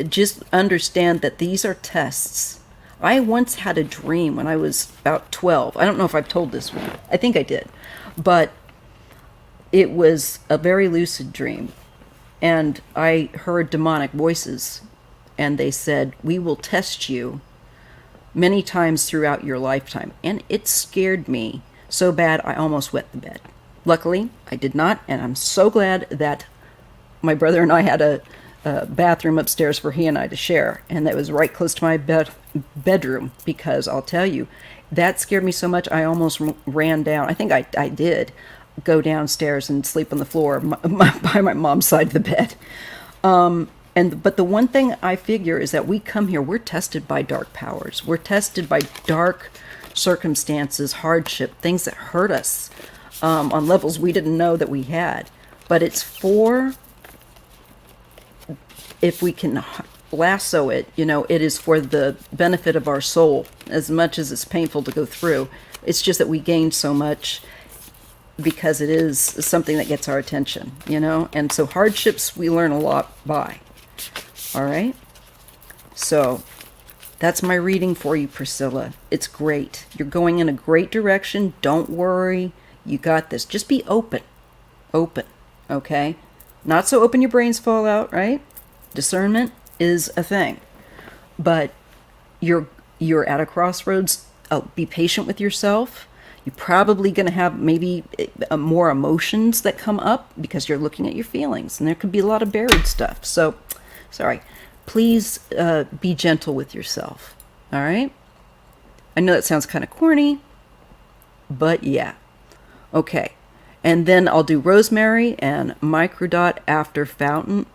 just understand that these are tests. I once had a dream when I was about 12. I don't know if I've told this one. I think I did. But it was a very lucid dream. And I heard demonic voices. And they said, we will test you many times throughout your lifetime. And it scared me so bad I almost wet the bed. Luckily, I did not. And I'm so glad that my brother and I had a bathroom upstairs for he and I to share, and that was right close to my bedroom, because I'll tell you, that scared me so much I almost ran down. I think I did go downstairs and sleep on the floor by my mom's side of the bed. But the one thing I figure is that we come here, we're tested by dark powers. We're tested by dark circumstances, hardship, things that hurt us on levels we didn't know that we had. But it's for, if we can lasso it, it is for the benefit of our soul, as much as it's painful to go through. It's just that we gain so much because it is something that gets our attention, And so hardships we learn a lot by. All right? So that's my reading for you, Priscilla. It's great. You're going in a great direction. Don't worry. You got this. Just be open. Open. Okay? Not so open your brains fall out, right? Discernment is a thing. But you're at a crossroads. Be patient with yourself. You're probably going to have maybe more emotions that come up because you're looking at your feelings. And there could be a lot of buried stuff. So, sorry. Please be gentle with yourself. All right? I know that sounds kind of corny, but yeah. Okay. And then I'll do Rosemary and Microdot after Fashion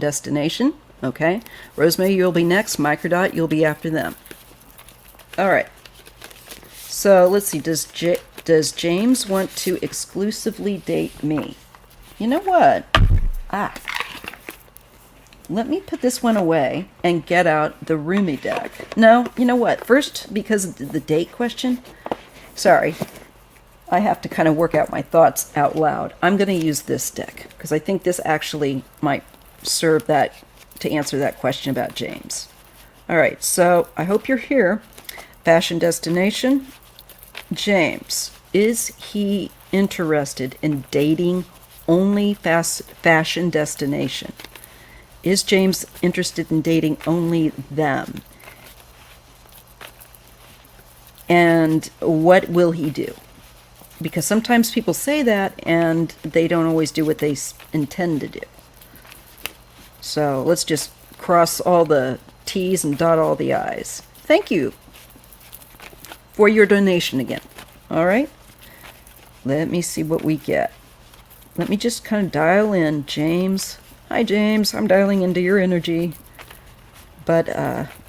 Destination. Okay. Rosemary, you'll be next. Microdot, you'll be after them. All right. So let's see. Does James want to exclusively date me? You know what? Let me put this one away and get out the Rumi deck. No, you know what? First, because of the date question, sorry, I have to kind of work out my thoughts out loud. I'm going to use this deck because I think this actually might serve that to answer that question about James. All right, so I hope you're here. Fashion Destination. James, is he interested in dating only fashion destination? Is James interested in dating only them? And what will he do? Because sometimes people say that and they don't always do what they intend to do. So let's just cross all the T's and dot all the I's. Thank you for your donation again. All right? Let me see what we get. Let me just kind of dial in, James. Hi, James. I'm dialing into your energy. But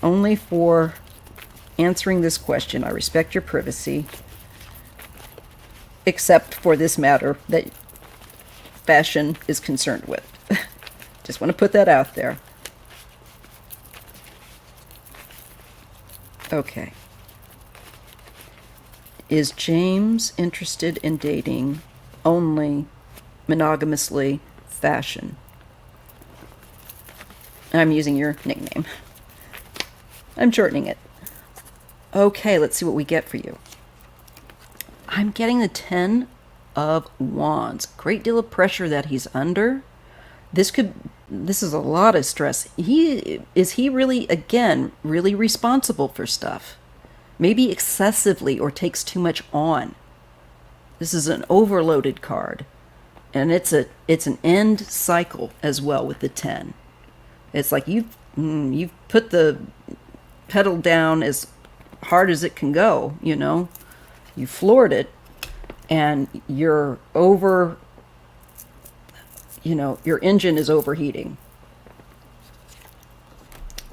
only for answering this question. I respect your privacy. Except for this matter that fashion is concerned with. Just want to put that out there. Okay. Is James interested in dating only monogamously fashion? I'm using your nickname. I'm shortening it. Okay, let's see what we get for you. I'm getting the 10 of Wands. Great deal of pressure that he's under. This is a lot of stress. Is he really, again, really responsible for stuff? Maybe excessively or takes too much on. This is an overloaded card. And it's an end cycle as well with the 10. It's like you've put the pedal down as hard as it can go, You floored it and your engine is overheating.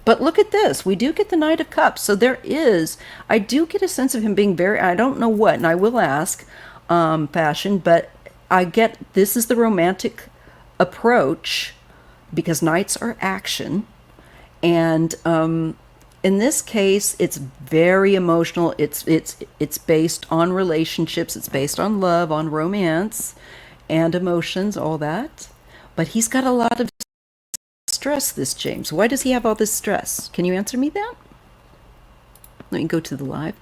But look at this. We do get the Knight of Cups. So I do get a sense of him being very, I don't know what, and I will ask Fashion, but I get this is the romantic approach because Knights are action. And in this case, it's very emotional. It's based on relationships. It's based on love, on romance and emotions, all that. But he's got a lot of stress, this James. Why does he have all this stress? Can you answer me that? Let me go to the live.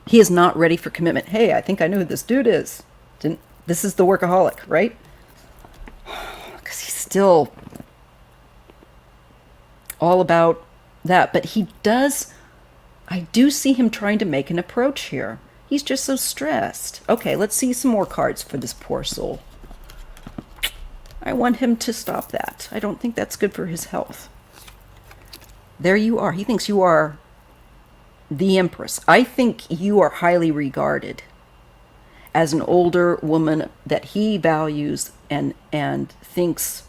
He is not ready for commitment. Hey, I think I know who this dude is. This is the workaholic, right? Because he's still all about that. But I do see him trying to make an approach here. He's just so stressed. Okay, let's see some more cards for this poor soul. I want him to stop that. I don't think that's good for his health. There you are. He thinks you are the Empress. I think you are highly regarded as an older woman that he values and thinks,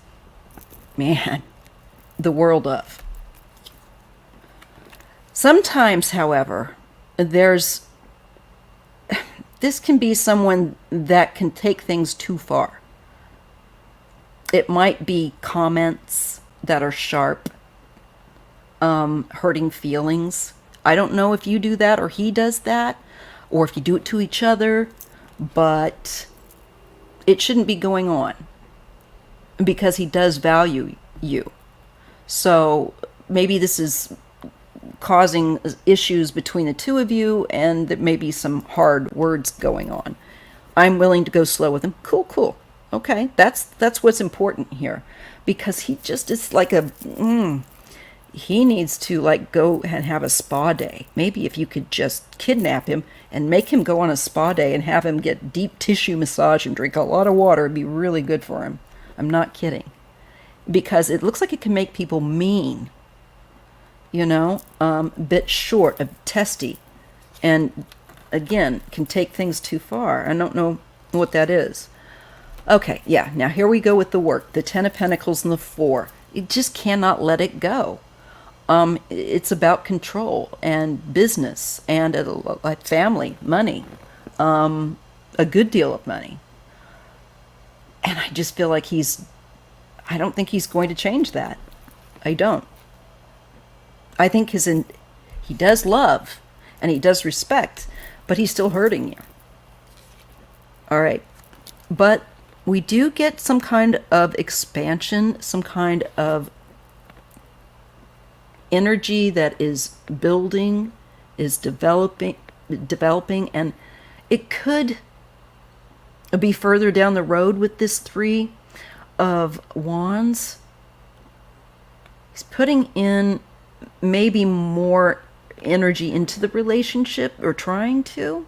man, the world of. Sometimes, however, this can be someone that can take things too far. It might be comments that are sharp, hurting feelings. I don't know if you do that or he does that, or if you do it to each other, but it shouldn't be going on because he does value you. So maybe this is causing issues between the two of you, and there may be some hard words going on. I'm willing to go slow with him. Cool. Okay, that's what's important here, because he just is like he needs to like go and have a spa day. Maybe if you could just kidnap him and make him go on a spa day and have him get deep tissue massage and drink a lot of water, it'd be really good for him. I'm not kidding, because it looks like it can make people mean, bit short of testy, and again can take things too far. I don't know what that is. Okay, yeah, now here we go with the work. The 10 of Pentacles and the 4. You just cannot let it go. It's about control and business and like family, money, a good deal of money. And I just feel like I don't think he's going to change that. I don't. I think he does love and he does respect, but he's still hurting you. All right. But we do get some kind of expansion, some kind of energy that is building, is developing, and it could be further down the road with this 3 of Wands. He's putting in maybe more energy into the relationship, or trying to.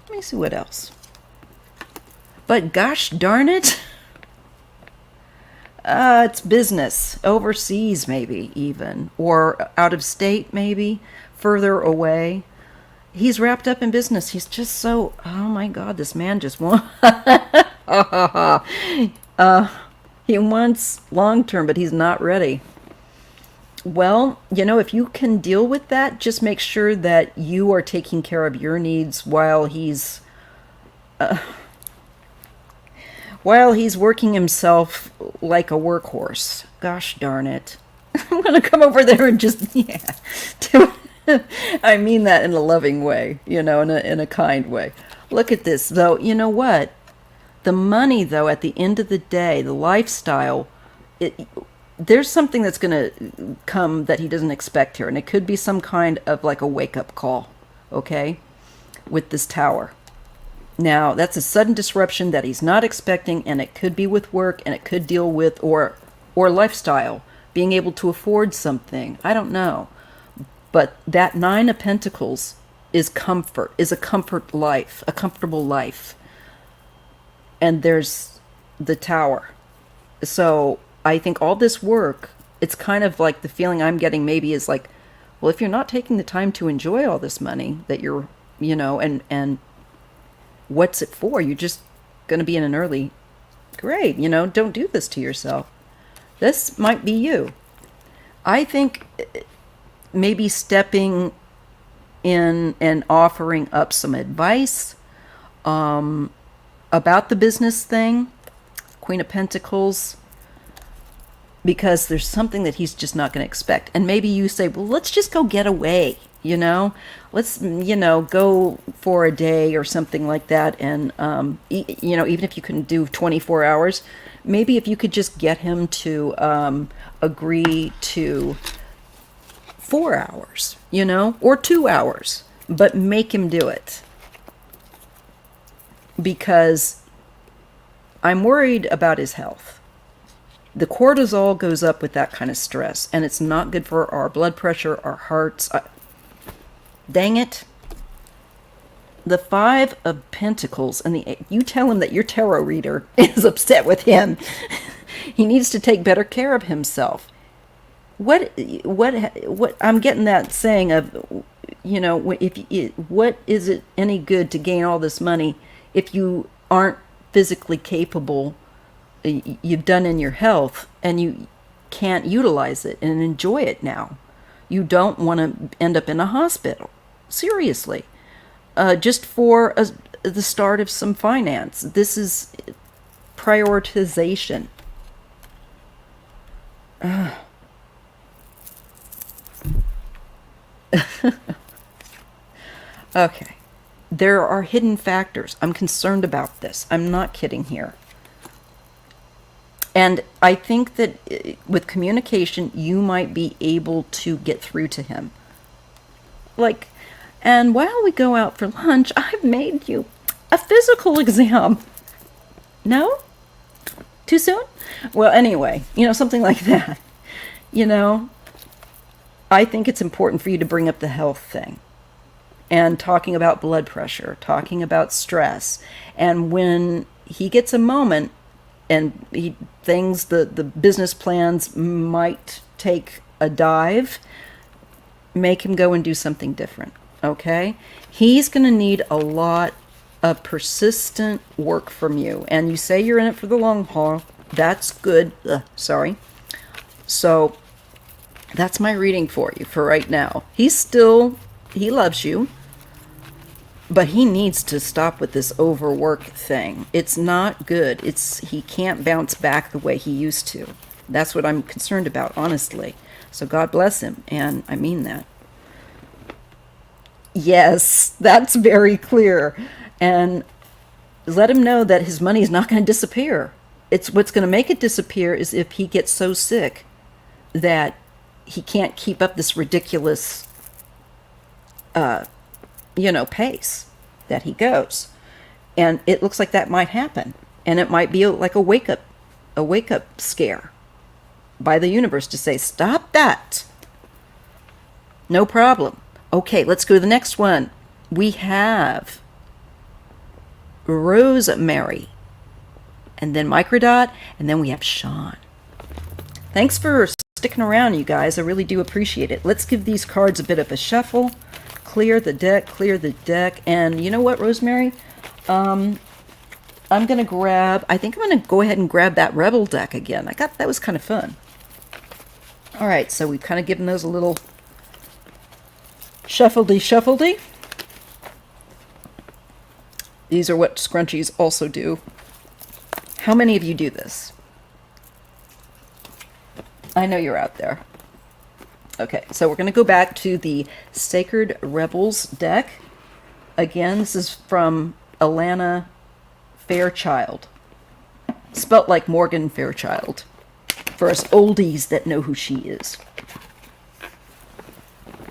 Let me see what else. But gosh darn it, it's business, overseas maybe even, or out of state maybe, further away. He's wrapped up in business. He's just so, oh my God, this man just wants, he wants long-term, but he's not ready. Well, if you can deal with that, just make sure that you are taking care of your needs while he's working himself like a workhorse. Gosh darn it. I'm going to come over there and just, I mean that in a loving way, in a kind way. Look at this, though. You know what? The money, though, at the end of the day, the lifestyle, there's something that's going to come that he doesn't expect here. And it could be some kind of like a wake-up call, okay, with this Tower. Now, that's a sudden disruption that he's not expecting, and it could be with work, and it could deal with, or lifestyle, being able to afford something. I don't know. But that 9 of Pentacles is comfort, is a comfort life, a comfortable life. And there's the Tower. So I think all this work, it's kind of like the feeling I'm getting maybe is like, well, if you're not taking the time to enjoy all this money that you're, and what's it for? You're just going to be in an early grade, don't do this to yourself. This might be you. I think maybe stepping in and offering up some advice about the business thing, Queen of Pentacles, because there's something that he's just not going to expect. And maybe you say, well, let's just go get away, let's, go for a day or something like that. And, even if you couldn't do 24 hours, maybe if you could just get him to agree to 4 hours, or 2 hours, but make him do it. Because I'm worried about his health. The cortisol goes up with that kind of stress, and it's not good for our blood pressure, our hearts. Dang it. the Five of Pentacles and you tell him that your tarot reader is upset with him. He needs to take better care of himself. What I'm getting that saying of, you know, what is it any good to gain all this money if you aren't physically capable, you've done in your health, and you can't utilize it and enjoy it now? You don't want to end up in a hospital. Seriously. Just for the start of some finance. This is prioritization. Okay. There are hidden factors. I'm concerned about this. I'm not kidding here. And I think that with communication, you might be able to get through to him. Like, and while we go out for lunch, I've made you a physical exam. No? Too soon? Well, anyway, you know, something like that. You know, I think it's important for you to bring up the health thing. And talking about blood pressure, talking about stress. And when he gets a moment and the business plans might take a dive, make him go and do something different, okay? He's going to need a lot of persistent work from you. And you say you're in it for the long haul. That's good. Sorry. So that's my reading for you for right now. He loves you, but he needs to stop with this overwork thing. It's not good. He can't bounce back the way he used to. That's what I'm concerned about, honestly. So God bless him, and I mean that. Yes, that's very clear. And let him know that his money is not going to disappear. It's what's going to make it disappear is if he gets so sick that he can't keep up this ridiculous, pace that he goes. And it looks like that might happen. And it might be like a wake up scare by the universe to say, stop that. No problem. Okay, let's go to the next one. We have Rosemary, and then Microdot, and then we have Sean. Thanks for sticking around, you guys. I really do appreciate it. Let's give these cards a bit of a shuffle. Clear the deck. And you know what, Rosemary? I think I'm going to go ahead and grab that Rebel deck again. That was kind of fun. All right, so we've kind of given those a little shuffledy. These are what scrunchies also do. How many of you do this? I know you're out there. Okay, so we're going to go back to the Sacred Rebels deck. Again, this is from Alana Fairchild. Spelt like Morgan Fairchild. For us oldies that know who she is.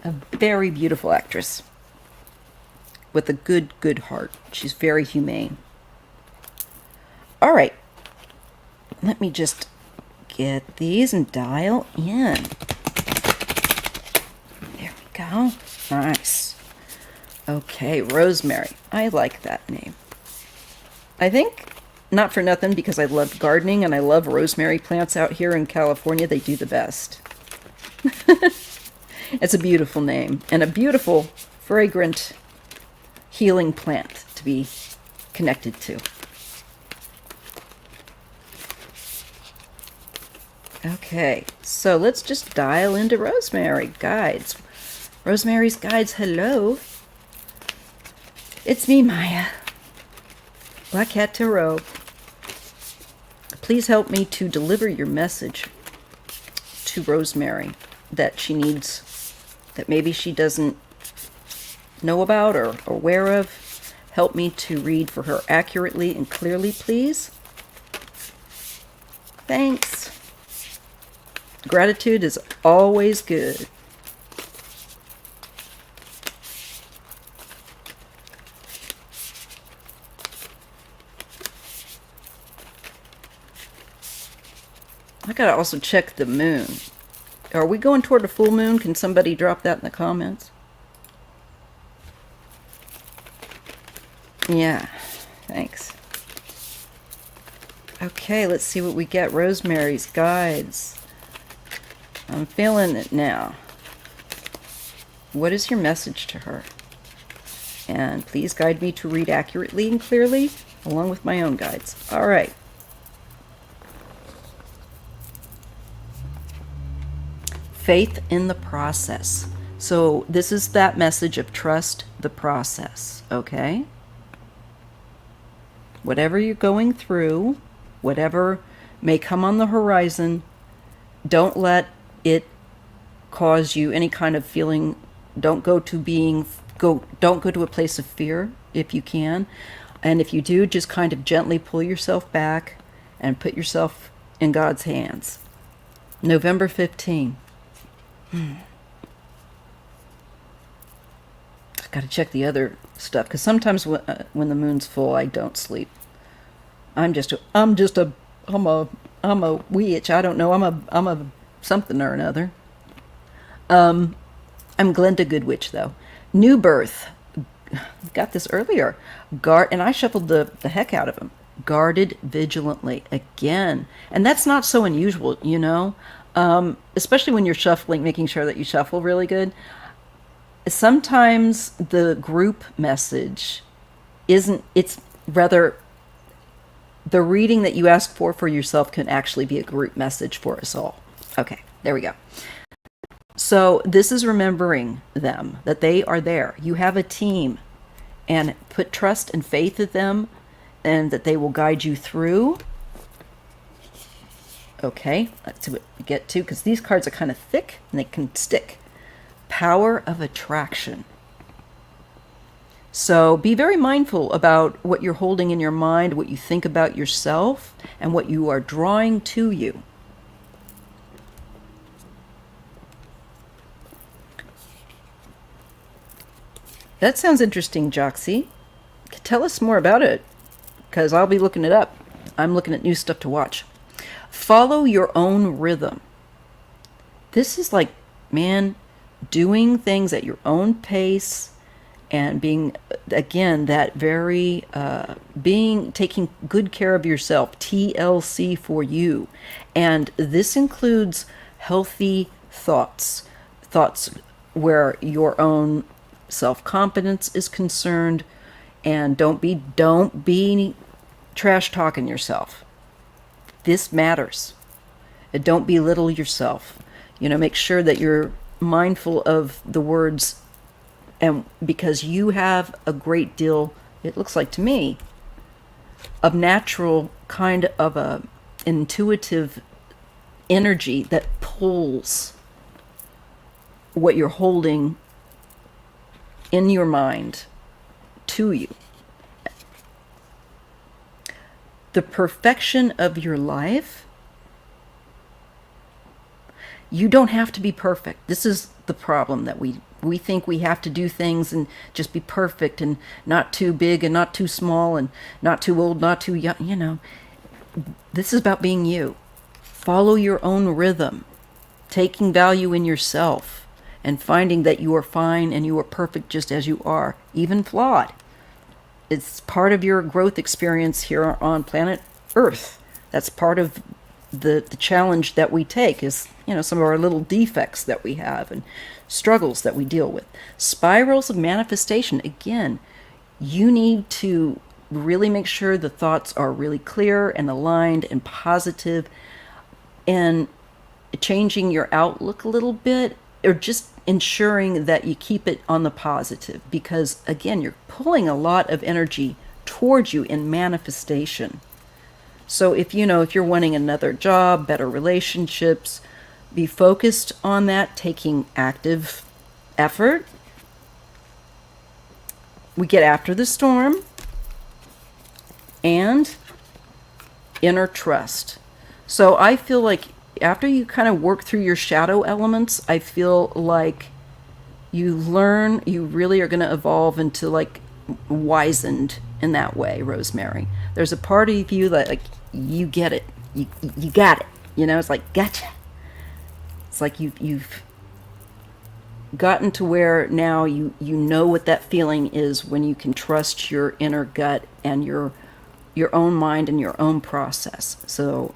A very beautiful actress. With a good heart. She's very humane. All right. Let me just get these and dial in. There we go. Nice. Okay, Rosemary. I like that name. I think, not for nothing, because I love gardening and I love rosemary plants out here in California. They do the best. It's a beautiful name and a beautiful, fragrant, healing plant to be connected to. Okay, so let's just dial into Rosemary Guides. Rosemary's Guides, hello. It's me, Maya. BlackCat Tarot. Please help me to deliver your message to Rosemary that she needs, that maybe she doesn't know about or aware of. Help me to read for her accurately and clearly, please. Thanks. Gratitude is always good. I gotta also check the moon. Are we going toward a full moon? Can somebody drop that in the comments? Yeah, thanks. Okay, let's see what we get. Rosemary's guides. I'm feeling it now. What is your message to her? And please guide me to read accurately and clearly, along with my own guides. All right. Faith in the process. So this is that message of trust the process, okay? Whatever you're going through, whatever may come on the horizon, don't let it cause you any kind of feeling. Don't go to a place of fear if you can. And if you do, just kind of gently pull yourself back and put yourself in God's hands. November 15. I've got to check the other stuff because sometimes when the moon's full, I don't sleep. I'm a witch. I don't know. I'm a something or another. I'm Glenda Goodwitch though. New birth. Got this earlier. And I shuffled the heck out of them. Guarded vigilantly again, and that's not so unusual, you know. Especially when you're shuffling, making sure that you shuffle really good. Sometimes the group message it's rather the reading that you ask for yourself can actually be a group message for us all. Okay, there we go. So this is remembering them, that they are there. You have a team, and put trust and faith in them, and that they will guide you through. Okay, let's see what we get to, because these cards are kind of thick and they can stick. Power of attraction. So be very mindful about what you're holding in your mind, what you think about yourself, and what you are drawing to you. That sounds interesting, Joxy. Tell us more about it, because I'll be looking it up. I'm looking at new stuff to watch. Follow your own rhythm. This is like, man, doing things at your own pace and being, again, that very, taking good care of yourself, TLC for you. And this includes healthy thoughts where your own self-confidence is concerned, and don't be trash talking yourself. This matters. Don't belittle yourself. You know, make sure that you're mindful of the words, and because you have a great deal, it looks like to me, of natural kind of a intuitive energy that pulls what you're holding in your mind to you. The perfection of your life, you don't have to be perfect. This is the problem, that we think we have to do things and just be perfect, and not too big and not too small and not too old, not too young. You know, this is about being you. Follow your own rhythm, taking value in yourself, and finding that you are fine and you are perfect just as you are, even flawed. It's part of your growth experience here on planet Earth. That's part of the challenge that we take, is, you know, some of our little defects that we have and struggles that we deal with. Spirals of manifestation. Again, you need to really make sure the thoughts are really clear and aligned and positive, and changing your outlook a little bit, or just ensuring that you keep it on the positive, because again, you're pulling a lot of energy towards you in manifestation. So if you're wanting another job, better relationships, be focused on that, taking active effort. We get after the storm and inner trust. So I feel like after you kind of work through your shadow elements, I feel like you really are going to evolve into like wizened in that way, Rosemary. There's a part of you that, like, you get it. You got it. You know, it's like, gotcha. It's like you've gotten to where now you know what that feeling is when you can trust your inner gut and your own mind and your own process. So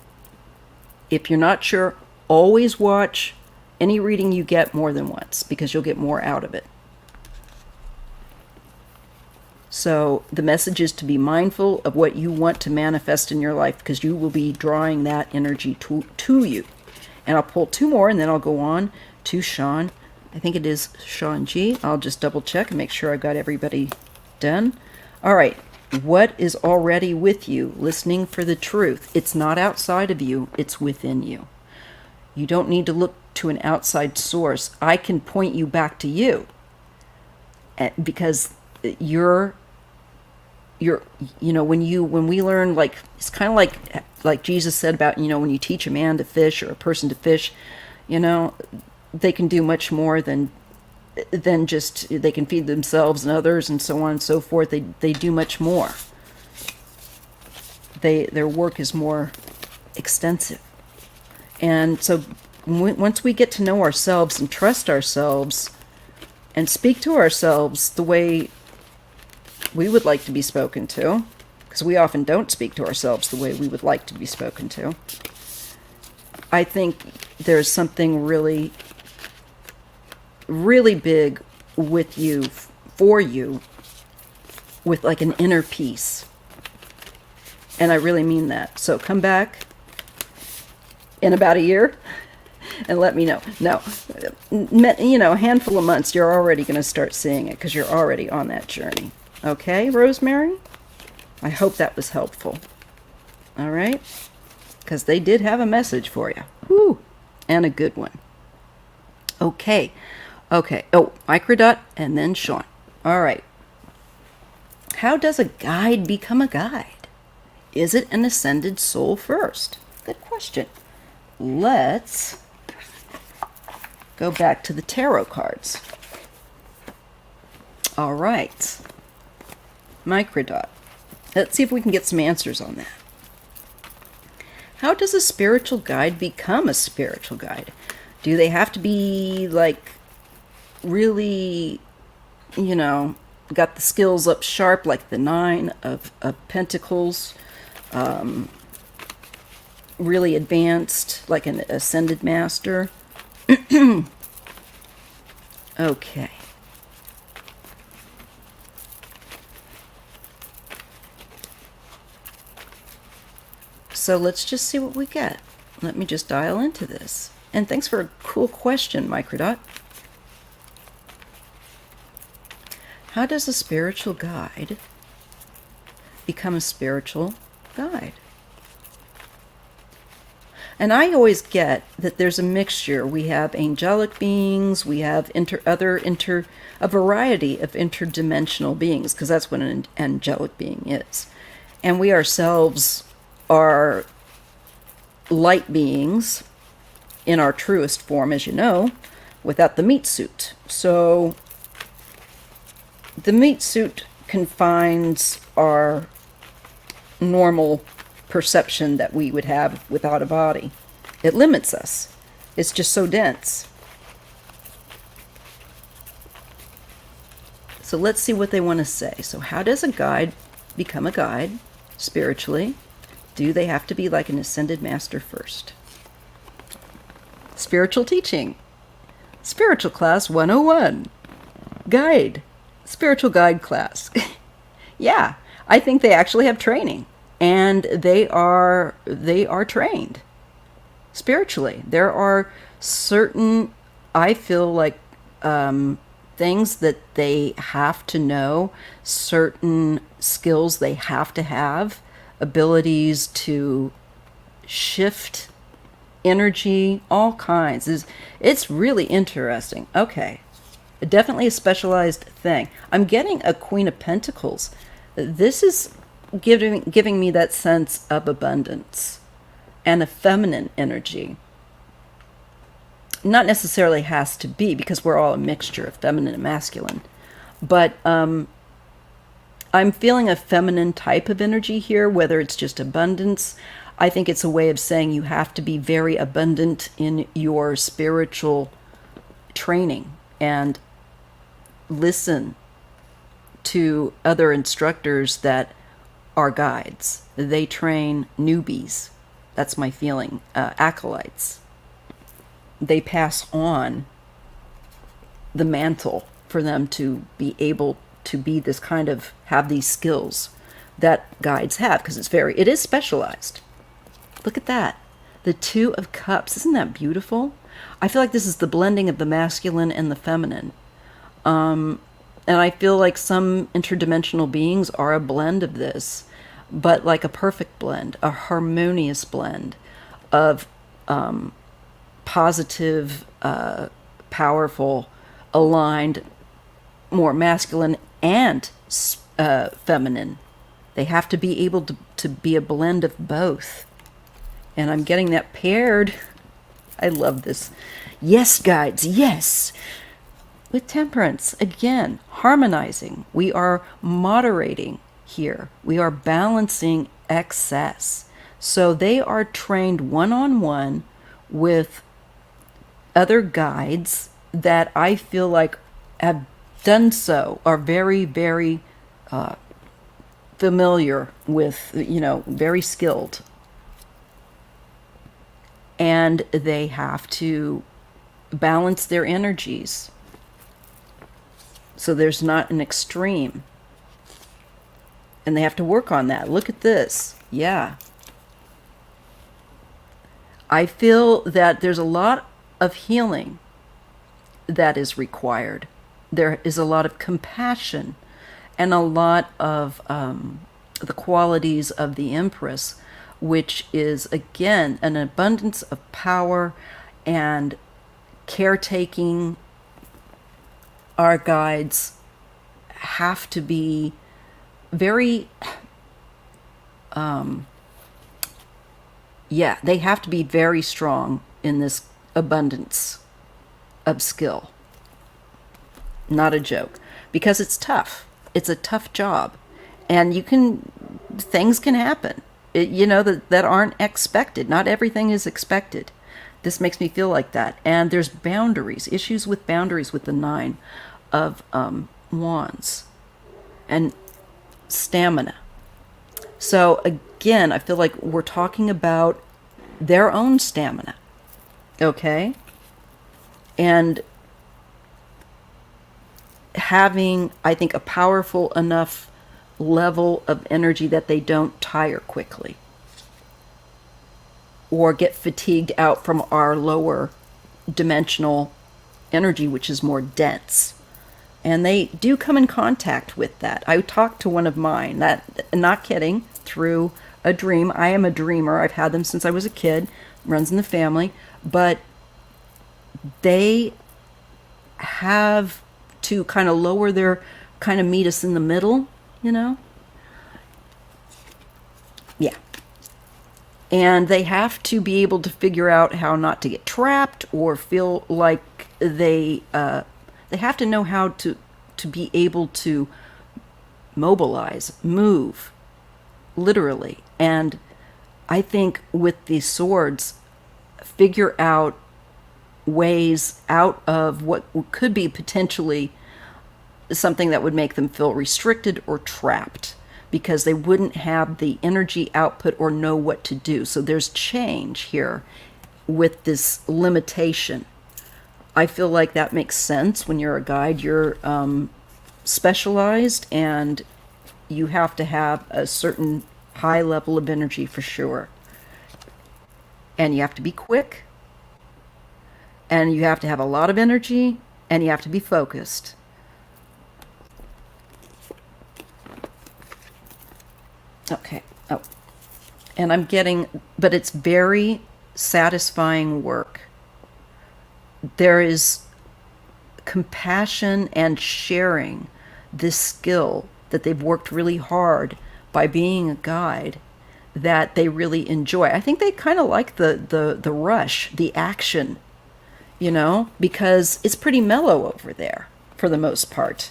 if you're not sure, always watch any reading you get more than once, because you'll get more out of it. So the message is to be mindful of what you want to manifest in your life, because you will be drawing that energy to you. And I'll pull 2 more, and then I'll go on to Sean. I think it is Sean G. I'll just double check and make sure I've got everybody done. All right. What is already with you? Listening for the truth. It's not outside of you. It's within you. You don't need to look to an outside source. I can point you back to you, because you're when we learn, like, it's kind of like Jesus said about, when you teach a man to fish or a person to fish, they can do much more than just, they can feed themselves and others and so on and so forth. They do much more. Their work is more extensive. And so once we get to know ourselves and trust ourselves and speak to ourselves the way we would like to be spoken to, because we often don't speak to ourselves the way we would like to be spoken to, I think there's something really, really big with you, for you, with like an inner peace. And I really mean that. So come back in about a year and let me know. No, a handful of months, you're already going to start seeing it, because you're already on that journey. Okay, Rosemary? I hope that was helpful. All right? Because they did have a message for you. Whew. And a good one. Okay. Oh, Microdot and then Sean. All right. How does a guide become a guide? Is it an ascended soul first? Good question. Let's go back to the tarot cards. All right. Microdot. Let's see if we can get some answers on that. How does a spiritual guide become a spiritual guide? Do they have to be like really, got the skills up sharp, like the 9 of Pentacles, really advanced, like an ascended master? Okay. So let's just see what we get. Let me just dial into this. And thanks for a cool question, Microdot. How does a spiritual guide become a spiritual guide? And I always get that there's a mixture. We have angelic beings, we have a variety of interdimensional beings, because that's what an angelic being is. And we ourselves are light beings in our truest form, as you know, without the meat suit. So the meat suit confines our normal perception that we would have without a body. It limits us. It's just so dense. So let's see what they want to say. So how does a guide become a guide spiritually? Do they have to be like an ascended master first? Spiritual teaching. Spiritual class 101. Guide. Spiritual guide class. Yeah, I think they actually have training. And they are trained spiritually. There are certain, I feel like, things that they have to know, certain skills they have to have, abilities to shift energy, all kinds. It's really interesting. Okay, definitely a specialized thing. I'm getting a Queen of Pentacles. This is giving me that sense of abundance and a feminine energy. Not necessarily has to be, because we're all a mixture of feminine and masculine, but I'm feeling a feminine type of energy here, whether it's just abundance. I think it's a way of saying you have to be very abundant in your spiritual training and listen to other instructors that are guides. They train newbies. That's my feeling. Acolytes. They pass on the mantle for them to be able to be this kind of, have these skills that guides have, because it is specialized. Look at that. The Two of Cups. Isn't that beautiful? I feel like this is the blending of the masculine and the feminine. And I feel like some interdimensional beings are a blend of this, but like a perfect blend, a harmonious blend of positive, powerful, aligned, more masculine and feminine. They have to be able to be a blend of both. And I'm getting that paired. I love this. Yes, guides, yes. With Temperance, again, harmonizing. We are moderating here. We are balancing excess. So they are trained one-on-one with other guides that I feel like have done so, are very, very familiar with, very skilled. And they have to balance their energies so there's not an extreme. And they have to work on that. Look at this. Yeah. I feel that there's a lot of healing that is required. There is a lot of compassion and a lot of the qualities of the Empress, which is, again, an abundance of power and caretaking. Our guides have to be very, they have to be very strong in this abundance of skill. Not a joke. Because it's tough. It's a tough job. And things can happen, that aren't expected. Not everything is expected. This makes me feel like that. And there's boundaries, issues with boundaries with the Nine of Wands and stamina. So again, I feel like we're talking about their own stamina. Okay? And having, I think, a powerful enough level of energy that they don't tire quickly or get fatigued out from our lower dimensional energy, which is more dense. And they do come in contact with that. I talked to one of mine, not kidding, through a dream. I am a dreamer. I've had them since I was a kid. Runs in the family. But they have to kind of lower their, kind of meet us in the middle, Yeah. And they have to be able to figure out how not to get trapped or feel like they have to know how to be able to mobilize, move, literally. And I think with these swords, figure out ways out of what could be potentially something that would make them feel restricted or trapped, because they wouldn't have the energy output or know what to do. So there's change here with this limitation. I feel like that makes sense. When you're a guide, you're specialized and you have to have a certain high level of energy for sure. And you have to be quick, and you have to have a lot of energy, and you have to be focused. Okay. Oh. And I'm getting, but it's very satisfying work. There is compassion and sharing this skill that they've worked really hard by being a guide that they really enjoy. I think they kind of like the rush, the action, because it's pretty mellow over there for the most part.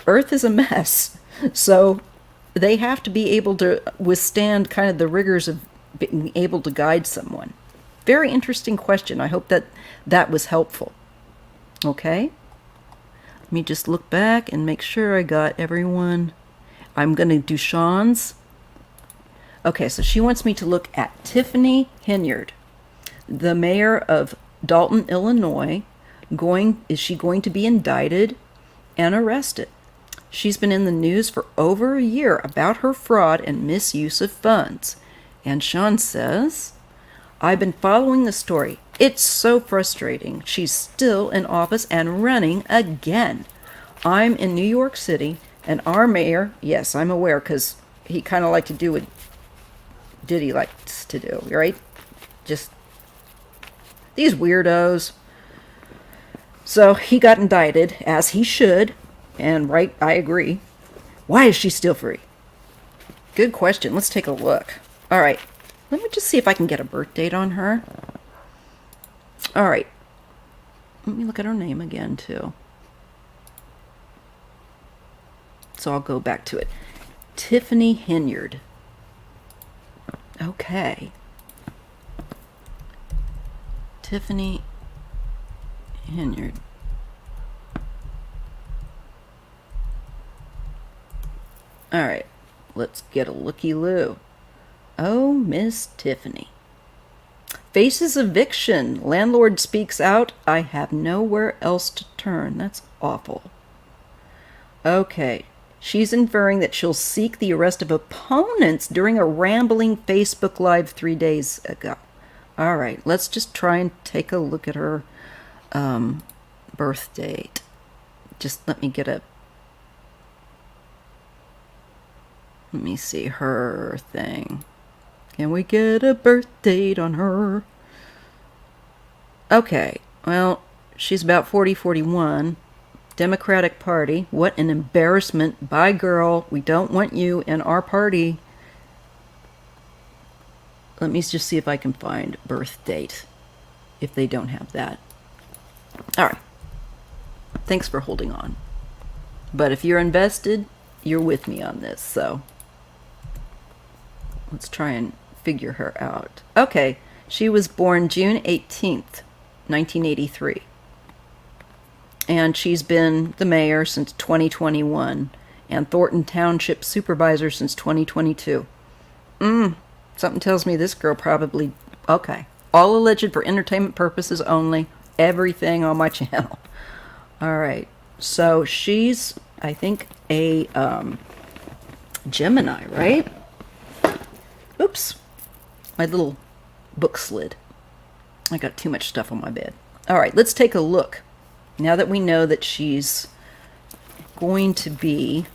Earth is a mess. So they have to be able to withstand kind of the rigors of being able to guide someone. Very interesting question. I hope that was helpful. Okay? Let me just look back and make sure I got everyone. I'm going to do Sean's. Okay, so she wants me to look at Tiffany Henyard, the mayor of Dalton, Illinois. Is she going to be indicted and arrested? She's been in the news for over a year about her fraud and misuse of funds. And Sean says, I've been following the story. It's so frustrating. She's still in office and running again. I'm in New York City, and our mayor, yes, I'm aware, because he kind of liked to do what Diddy likes to do, right? Just these weirdos. So he got indicted, as he should, and right, I agree. Why is she still free? Good question. Let's take a look. All right. Let me just see if I can get a birth date on her. All right. Let me look at her name again, too. So I'll go back to it. Tiffany Henyard. Okay. Tiffany Henyard. All right. Let's get a looky-loo. Oh, Miss Tiffany. Faces eviction. Landlord speaks out. I have nowhere else to turn. That's awful. Okay. She's inferring that she'll seek the arrest of opponents during a rambling Facebook Live 3 days ago. All right. Let's just try and take a look at her birth date. Just let me get a... Let me see her thing. Can we get a birth date on her? Okay, well, she's about 40, 41. Democratic Party. What an embarrassment. Bye, girl. We don't want you in our party. Let me just see if I can find birth date, if they don't have that. All right. Thanks for holding on. But if you're invested, you're with me on this, so let's try and figure her out. Okay, she was born June 18th, 1983. And she's been the mayor since 2021 and Thornton Township supervisor since 2022. Something tells me this girl probably... Okay. All alleged for entertainment purposes only. Everything on my channel. All right. So she's, I think, a Gemini, right? Oops. My little book slid. I got too much stuff on my bed. All right, let's take a look. Now that we know that she's going to be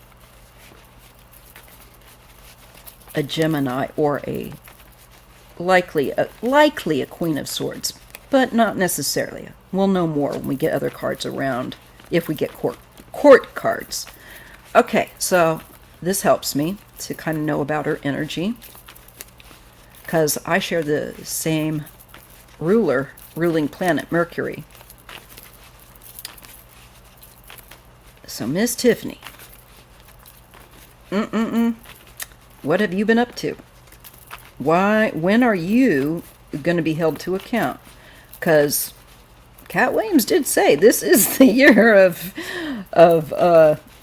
a Gemini or likely a Queen of Swords, but not necessarily. We'll know more when we get other cards around, if we get court cards. Okay, so this helps me to kind of know about her energy, because I share the same ruling planet, Mercury. So, Miss Tiffany, what have you been up to? When are you going to be held to account? Because Cat Williams did say this is the year of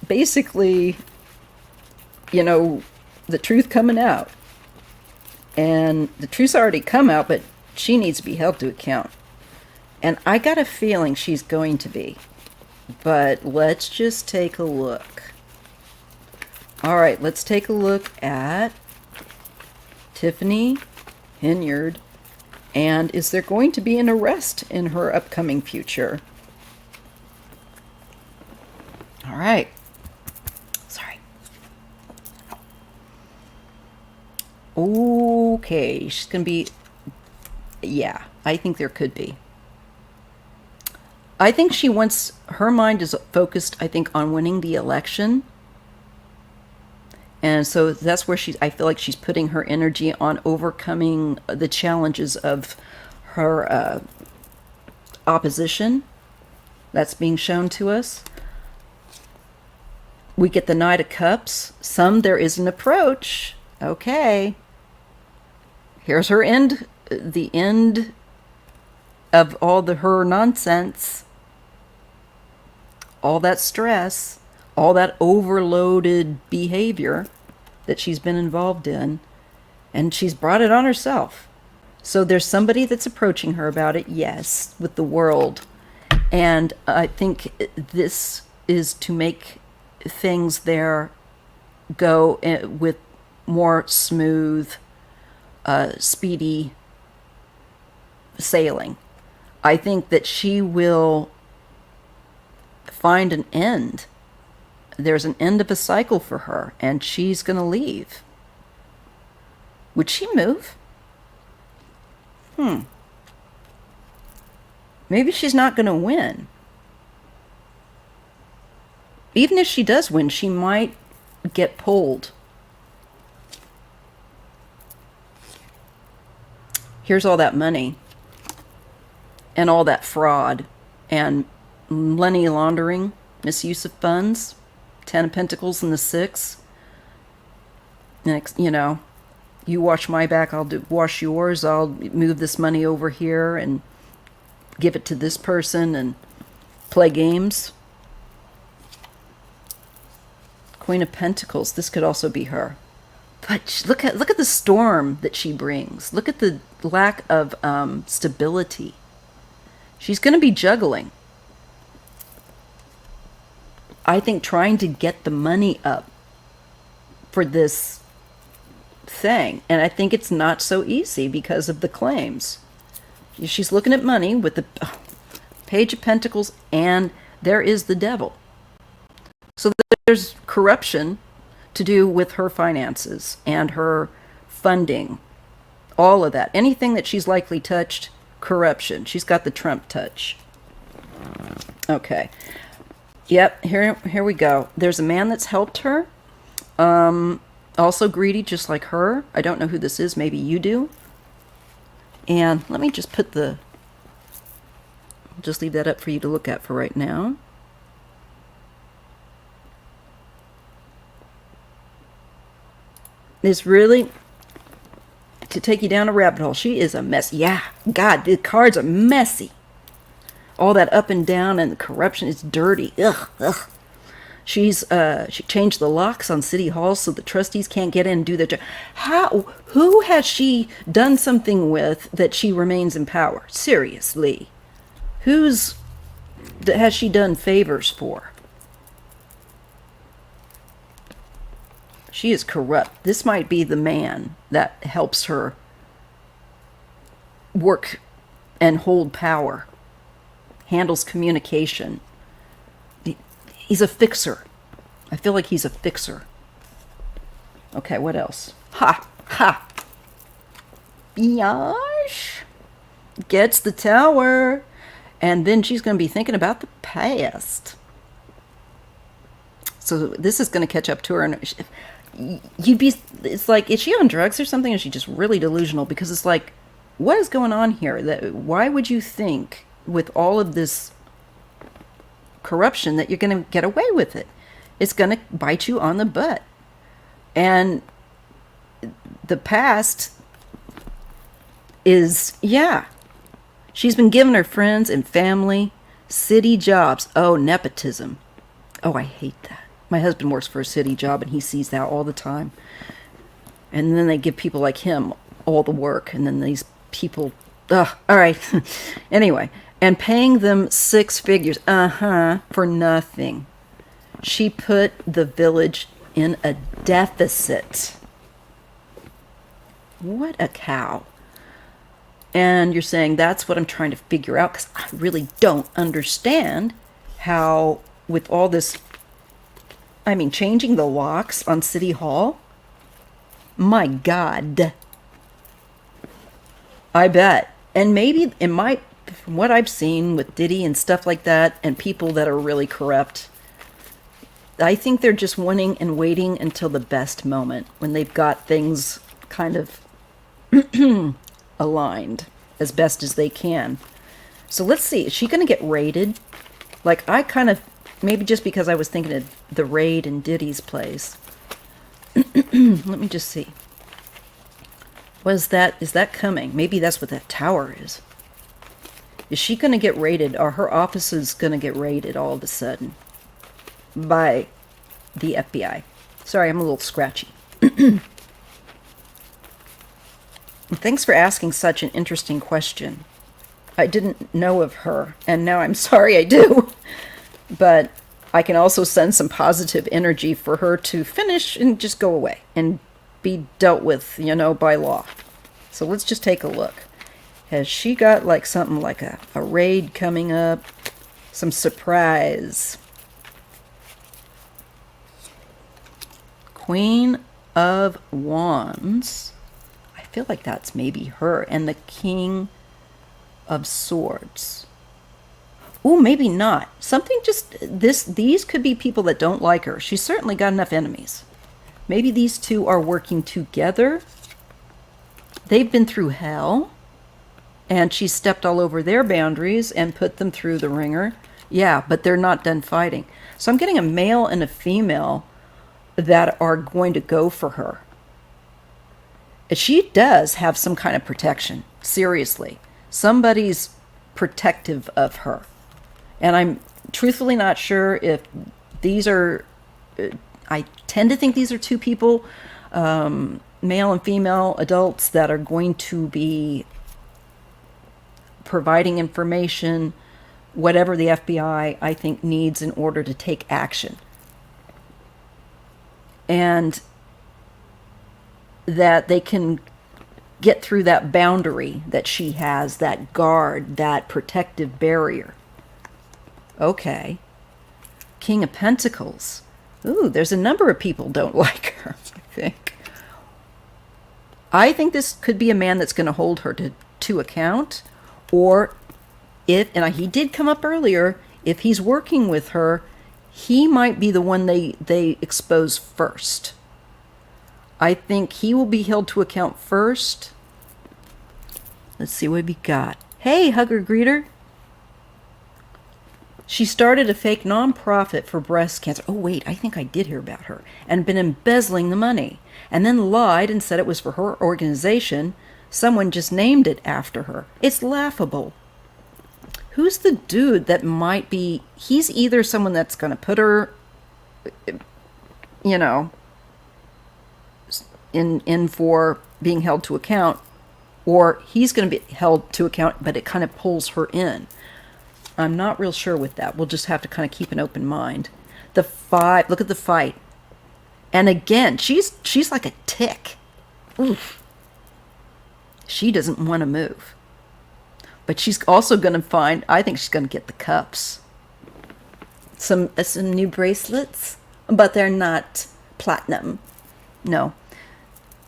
basically, the truth coming out. And the truth's already come out, but she needs to be held to account. And I got a feeling she's going to be. But let's just take a look. All right, let's take a look at Tiffany Henyard. And is there going to be an arrest in her upcoming future? All right. Sorry. Okay, she's going to be... Yeah, I think there could be. I think her mind is focused, I think, on winning the election. And so that's where I feel like she's putting her energy on overcoming the challenges of her opposition. That's being shown to us. We get the Knight of Cups. There is an approach. Okay. Here's her end, the end of all her nonsense. all that stress, all that overloaded behavior that she's been involved in, and she's brought it on herself. So there's somebody that's approaching her about it, yes, with the world. And I think this is to make things there go with more smooth, speedy sailing. I think that she will find an end. There's an end of a cycle for her, and she's going to leave. Would she move? Maybe she's not going to win. Even if she does win, she might get pulled. Here's all that money and all that fraud and money laundering, misuse of funds, 10 of Pentacles and the 6. Next, you wash my back, I'll wash yours. I'll move this money over here and give it to this person and play games. Queen of Pentacles, this could also be her. But look at the storm that she brings. Look at the lack of stability. She's going to be juggling. I think trying to get the money up for this thing. And I think it's not so easy because of the claims. She's looking at money with the Page of Pentacles, and there is the Devil. So there's corruption to do with her finances and her funding. All of that. Anything that she's likely touched, corruption. She's got the Trump touch. Okay. Yep, here we go. There's a man that's helped her. Also greedy, just like her. I don't know who this is. Maybe you do. And let me just put just leave that up for you to look at for right now. Is really to take you down a rabbit hole. She is a mess. Yeah, God, the cards are messy. All that up and down and the corruption is dirty. Ugh. She changed the locks on City Hall so the trustees can't get in and do their job. Who has she done something with that she remains in power? Seriously. Has she done favors for? She is corrupt. This might be the man that helps her work and hold power. Handles communication. He's a fixer. I feel like he's a fixer. Okay, what else? Ha! Biatch gets the Tower. And then she's going to be thinking about the past. So this is going to catch up to her. And it's like, is she on drugs or something? Or is she just really delusional? Because it's like, what is going on here? Why would you think with all of this corruption that you're going to get away with it? It's going to bite you on the butt. And the past is, she's been giving her friends and family city jobs. Oh, nepotism. Oh, I hate that. My husband works for a city job and he sees that all the time. And then they give people like him all the work. And then these people, all right. Anyway, and paying them 6 figures. For nothing. She put the village in a deficit. What a cow. And you're saying that's what I'm trying to figure out, because I really don't understand how, with all this, changing the locks on City Hall. My God. I bet. And maybe it might, from what I've seen with Diddy and stuff like that, and people that are really corrupt, I think they're just wanting and waiting until the best moment, when they've got things kind of aligned as best as they can. So let's see, is she going to get raided? Like, I kind of, maybe just because I was thinking of the raid in Diddy's place. Let me just see. Is that coming? Maybe that's what that tower is. Is she going to get raided? Are her offices going to get raided all of a sudden? by the FBI. Sorry, I'm a little scratchy. Thanks for asking such an interesting question. I didn't know of her, and now I'm sorry I do. But I can also send some positive energy for her to finish and just go away and be dealt with, by law. So let's just take a look. Has she got like something like a raid coming up? Some surprise. Queen of Wands. I feel like that's maybe her. And the King of Swords. Ooh, maybe not. Something just these could be people that don't like her. She's certainly got enough enemies. Maybe these two are working together. They've been through hell, and she stepped all over their boundaries and put them through the ringer. Yeah, but they're not done fighting. So I'm getting a male and a female that are going to go for her. She does have some kind of protection. Seriously. Somebody's protective of her. And I'm truthfully not sure if these are... I tend to think these are two people, male and female adults, that are going to be providing information, whatever the FBI, I think, needs in order to take action. And that they can get through that boundary that she has, that guard, that protective barrier. Okay. King of Pentacles. Ooh, there's a number of people don't like her, I think. I think this could be a man that's going to hold her to account. Or if, and he did come up earlier, if he's working with her, he might be the one they expose first. I think he will be held to account first. Let's see what we got. Hey, hugger greeter. She started a fake nonprofit for breast cancer. Oh, wait, I think I did hear about her. And been embezzling the money. And then lied and said it was for her organization. Someone just named it after her. It's laughable. Who's the dude that might be... He's either someone that's going to put her, in for being held to account. Or he's going to be held to account, but it kind of pulls her in. I'm not real sure with that. We'll just have to kind of keep an open mind. The 5, look at the fight. And again, she's like a tick. Oof. She doesn't want to move. But she's also going to find, I think she's going to get the cups. Some new bracelets, but they're not platinum. No.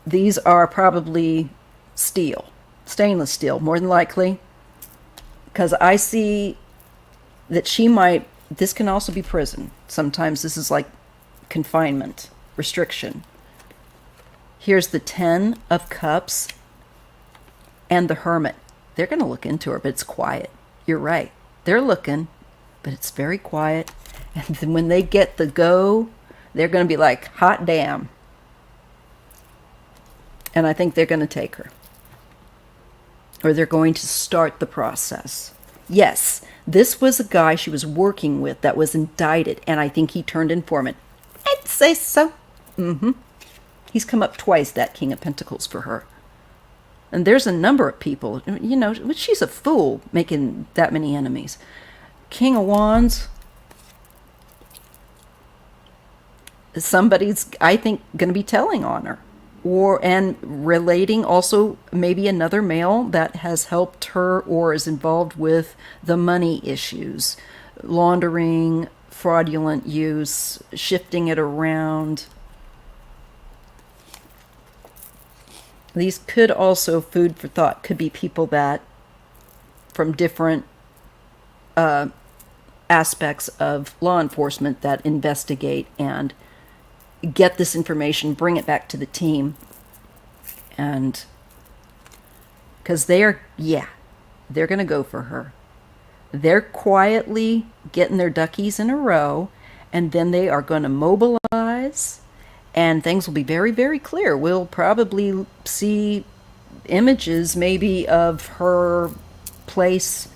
These are probably steel. Stainless steel, more than likely. Because I see that she might, this can also be prison. Sometimes this is like confinement, restriction. Here's the 10 of Cups and the Hermit. They're going to look into her, but it's quiet. You're right. They're looking, but it's very quiet. And then when they get the go, they're going to be like, hot damn. And I think they're going to take her. Or they're going to start the process. Yes, this was a guy she was working with that was indicted, and I think he turned informant. I'd say so. He's come up twice, that King of Pentacles, for her. And there's a number of people, she's a fool making that many enemies. King of Wands. Somebody's, I think, going to be telling on her. And relating also maybe another male that has helped her or is involved with the money issues, laundering, fraudulent use, shifting it around. These could also, food for thought, could be people that from different aspects of law enforcement that investigate and get this information, bring it back to the team. And because they're going to go for her. They're quietly getting their duckies in a row, and then they are going to mobilize, and things will be very, very clear. We'll probably see images maybe of her place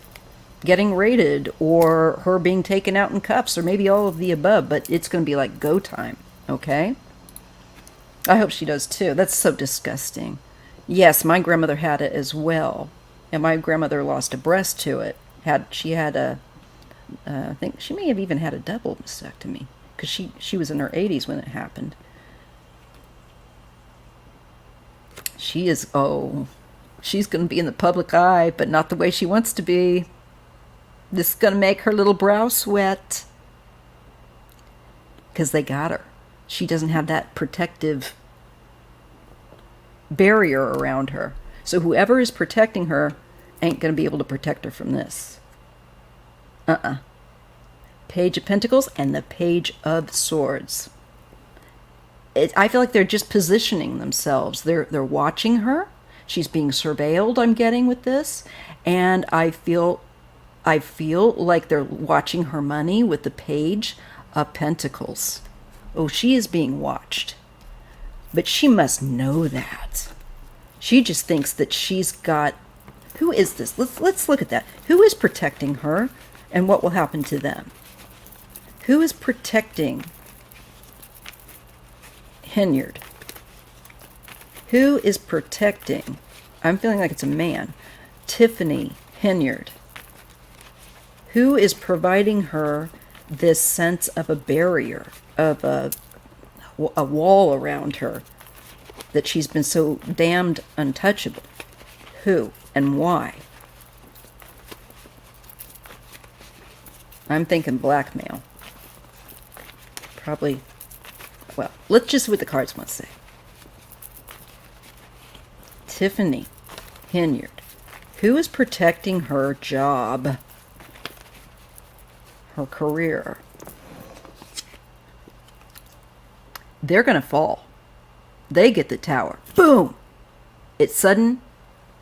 getting raided, or her being taken out in cuffs, or maybe all of the above, but it's going to be like go time, okay? I hope she does too. That's so disgusting. Yes, my grandmother had it as well, and my grandmother lost a breast to it. She had a, I think she may have even had a double mastectomy, because she was in her 80s when it happened. She is, oh, she's going to be in the public eye, but not the way she wants to be. This is going to make her little brow sweat. Because they got her. She doesn't have that protective barrier around her. So whoever is protecting her ain't going to be able to protect her from this. Page of Pentacles and the Page of Swords. I feel like they're just positioning themselves. They're watching her. She's being surveilled, I'm getting with this. And I feel like they're watching her money with the Page of Pentacles. Oh, she is being watched. But she must know that. She just thinks that she's got... Who is this? Let's look at that. Who is protecting her, and what will happen to them? Who is protecting Hinyard? Who is protecting? I'm feeling like it's a man. Tiffany Hinyard. Who is providing her this sense of a barrier, of a wall around her, that she's been so damned untouchable? Who and why? I'm thinking blackmail. Probably, well, let's just see what the cards want to say. Tiffany Hinyard. Who is protecting her job? Her career? They're going to fall. They get the tower. Boom! It's sudden.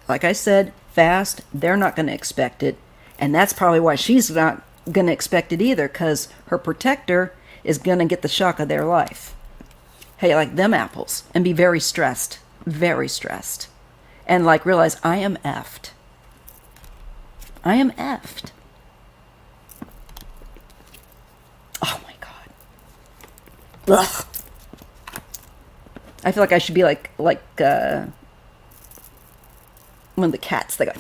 Like I said, fast. They're not going to expect it. And that's probably why she's not going to expect it either, because her protector is going to get the shock of their life. Hey, like them apples. And be very stressed. Very stressed. And like realize, I am effed. I am effed. Oh my God. Ugh. I feel like I should be like one of the cats. They go...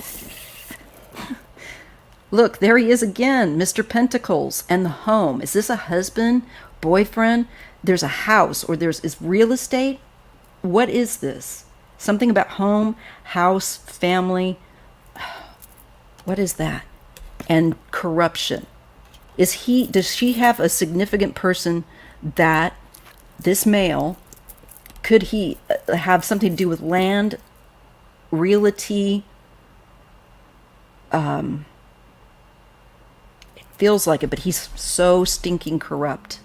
Look, there he is again, Mr. Pentacles and the home. Is this a husband, boyfriend? There's a house, or is real estate? What is this? Something about home, house, family. What is that? And corruption. Does she have a significant person that this male, could he have something to do with land, realty? It feels like it, but he's so stinking corrupt.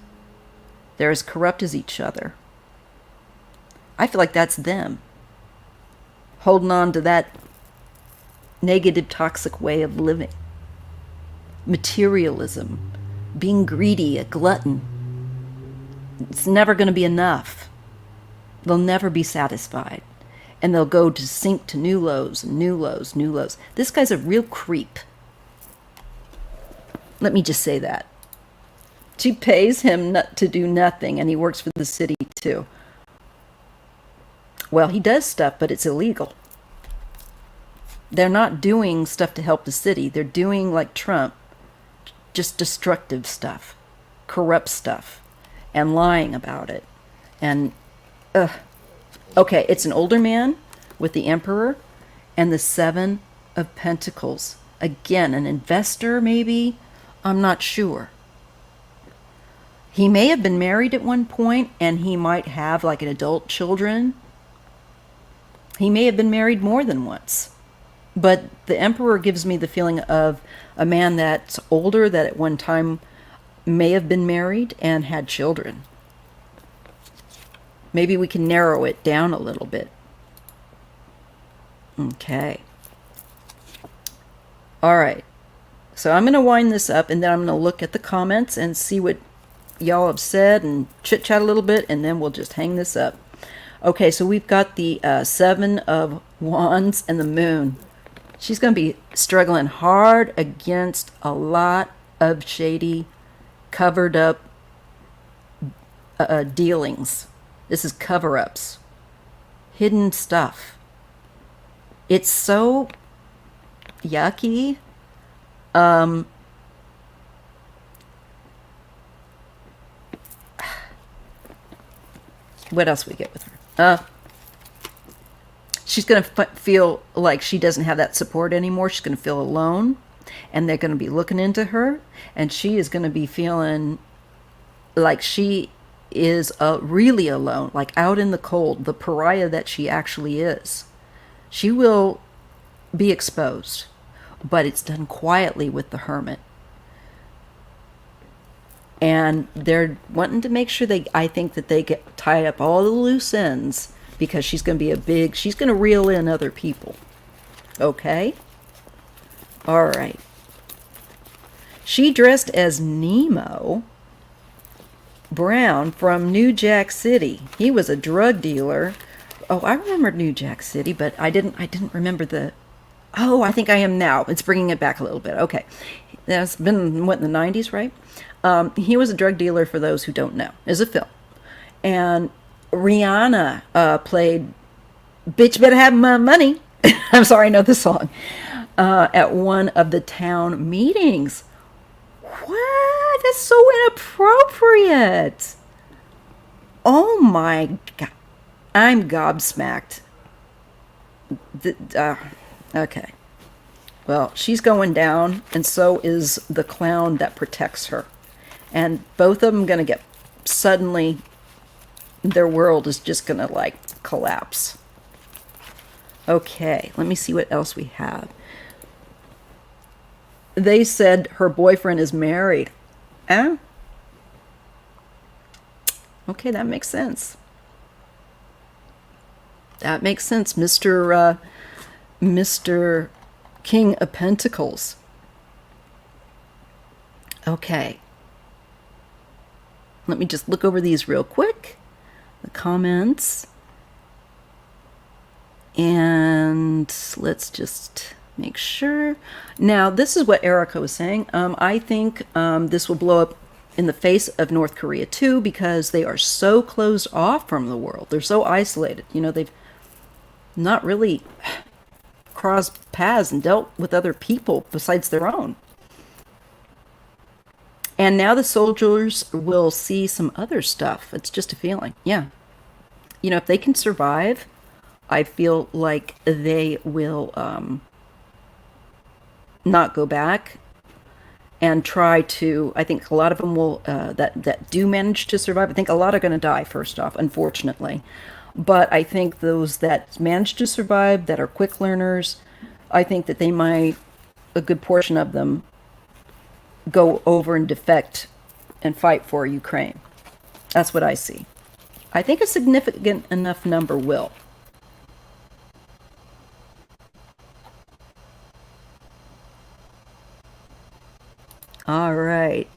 They're as corrupt as each other. I feel like that's them. Holding on to that negative, toxic way of living. Materialism. Being greedy, a glutton. It's never going to be enough. They'll never be satisfied. And they'll go to sink to new lows, new lows, new lows. This guy's a real creep. Let me just say that. She pays him to do nothing, and he works for the city too. Well, he does stuff, but it's illegal. They're not doing stuff to help the city. They're doing, like Trump, just destructive stuff, corrupt stuff, and lying about it. And, okay, it's an older man with the Emperor and the Seven of Pentacles. Again, an investor, maybe? I'm not sure. He may have been married at one point, and he might have like an adult children. He may have been married more than once. But the Emperor gives me the feeling of a man that's older, that at one time may have been married and had children. Maybe we can narrow it down a little bit. Okay. All right. So I'm going to wind this up, and then I'm going to look at the comments and see what y'all have said and chit-chat a little bit, and then we'll just hang this up. Okay, so we've got the Seven of Wands and the Moon. She's going to be struggling hard against a lot of shady, covered up dealings. This is cover-ups, hidden stuff. It's so yucky. What else we get with her? She's going to feel like she doesn't have that support anymore. She's going to feel alone, and they're going to be looking into her, and she is going to be feeling like she is really alone, like out in the cold, the pariah that she actually is. She will be exposed, but it's done quietly with the hermit. And they're wanting to make sure I think that they get tied up all the loose ends, because she's going to be she's going to reel in other people. Okay? All right. She dressed as Nemo Brown from New Jack City. He was a drug dealer. Oh, I remember New Jack City, but I didn't remember the... Oh, I think I am now. It's bringing it back a little bit. Okay. That's been, what, in the 90s, right? He was a drug dealer, for those who don't know. It's a film. And Rihanna played Bitch Better Have My Money. I'm sorry, I know the song. At one of the town meetings. What? That's so inappropriate. Oh my God. I'm gobsmacked. Okay. Well, she's going down, and so is the clown that protects her. And both of them going to get suddenly, their world is just going to like collapse. Okay, let me see what else we have. They said her boyfriend is married. Eh? Okay, that makes sense. That makes sense, Mr. King of Pentacles. Okay. Let me just look over these real quick. The comments. And let's just make sure. Now, this is what Erica was saying. I think this will blow up in the face of North Korea too, because they are so closed off from the world. They're so isolated. You know, they've not really crossed paths and dealt with other people besides their own. And now the soldiers will see some other stuff. It's just a feeling. Yeah. You know, if they can survive, I feel like they will not go back and try to... I think a lot of them will, that do manage to survive. I think a lot are going to die, first off, unfortunately. But I think those that manage to survive, that are quick learners, I think that they might, a good portion of them, go over and defect and fight for Ukraine. That's what I see. I think a significant enough number will. All right.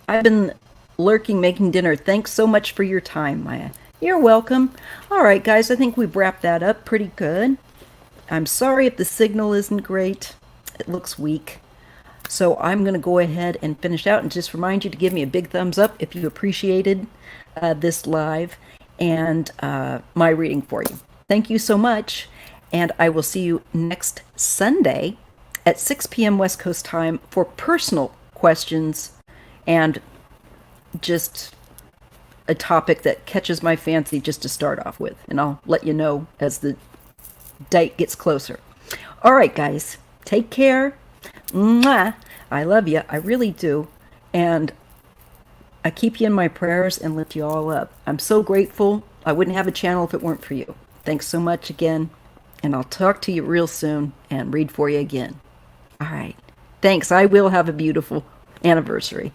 I've been lurking, making dinner. Thanks so much for your time, Maya. You're welcome. All right, guys, I think we've wrapped that up pretty good. I'm sorry if the signal isn't great. It looks weak. So I'm going to go ahead and finish out and just remind you to give me a big thumbs up if you appreciated this live and my reading for you. Thank you so much, and I will see you next Sunday at 6 p.m. West Coast time for personal questions and just a topic that catches my fancy just to start off with. And I'll let you know as the date gets closer. All right, guys, take care. Mwah. I love you. I really do. And I keep you in my prayers and lift you all up. I'm so grateful. I wouldn't have a channel if it weren't for you. Thanks so much again. And I'll talk to you real soon and read for you again. All right. Thanks. I will have a beautiful anniversary.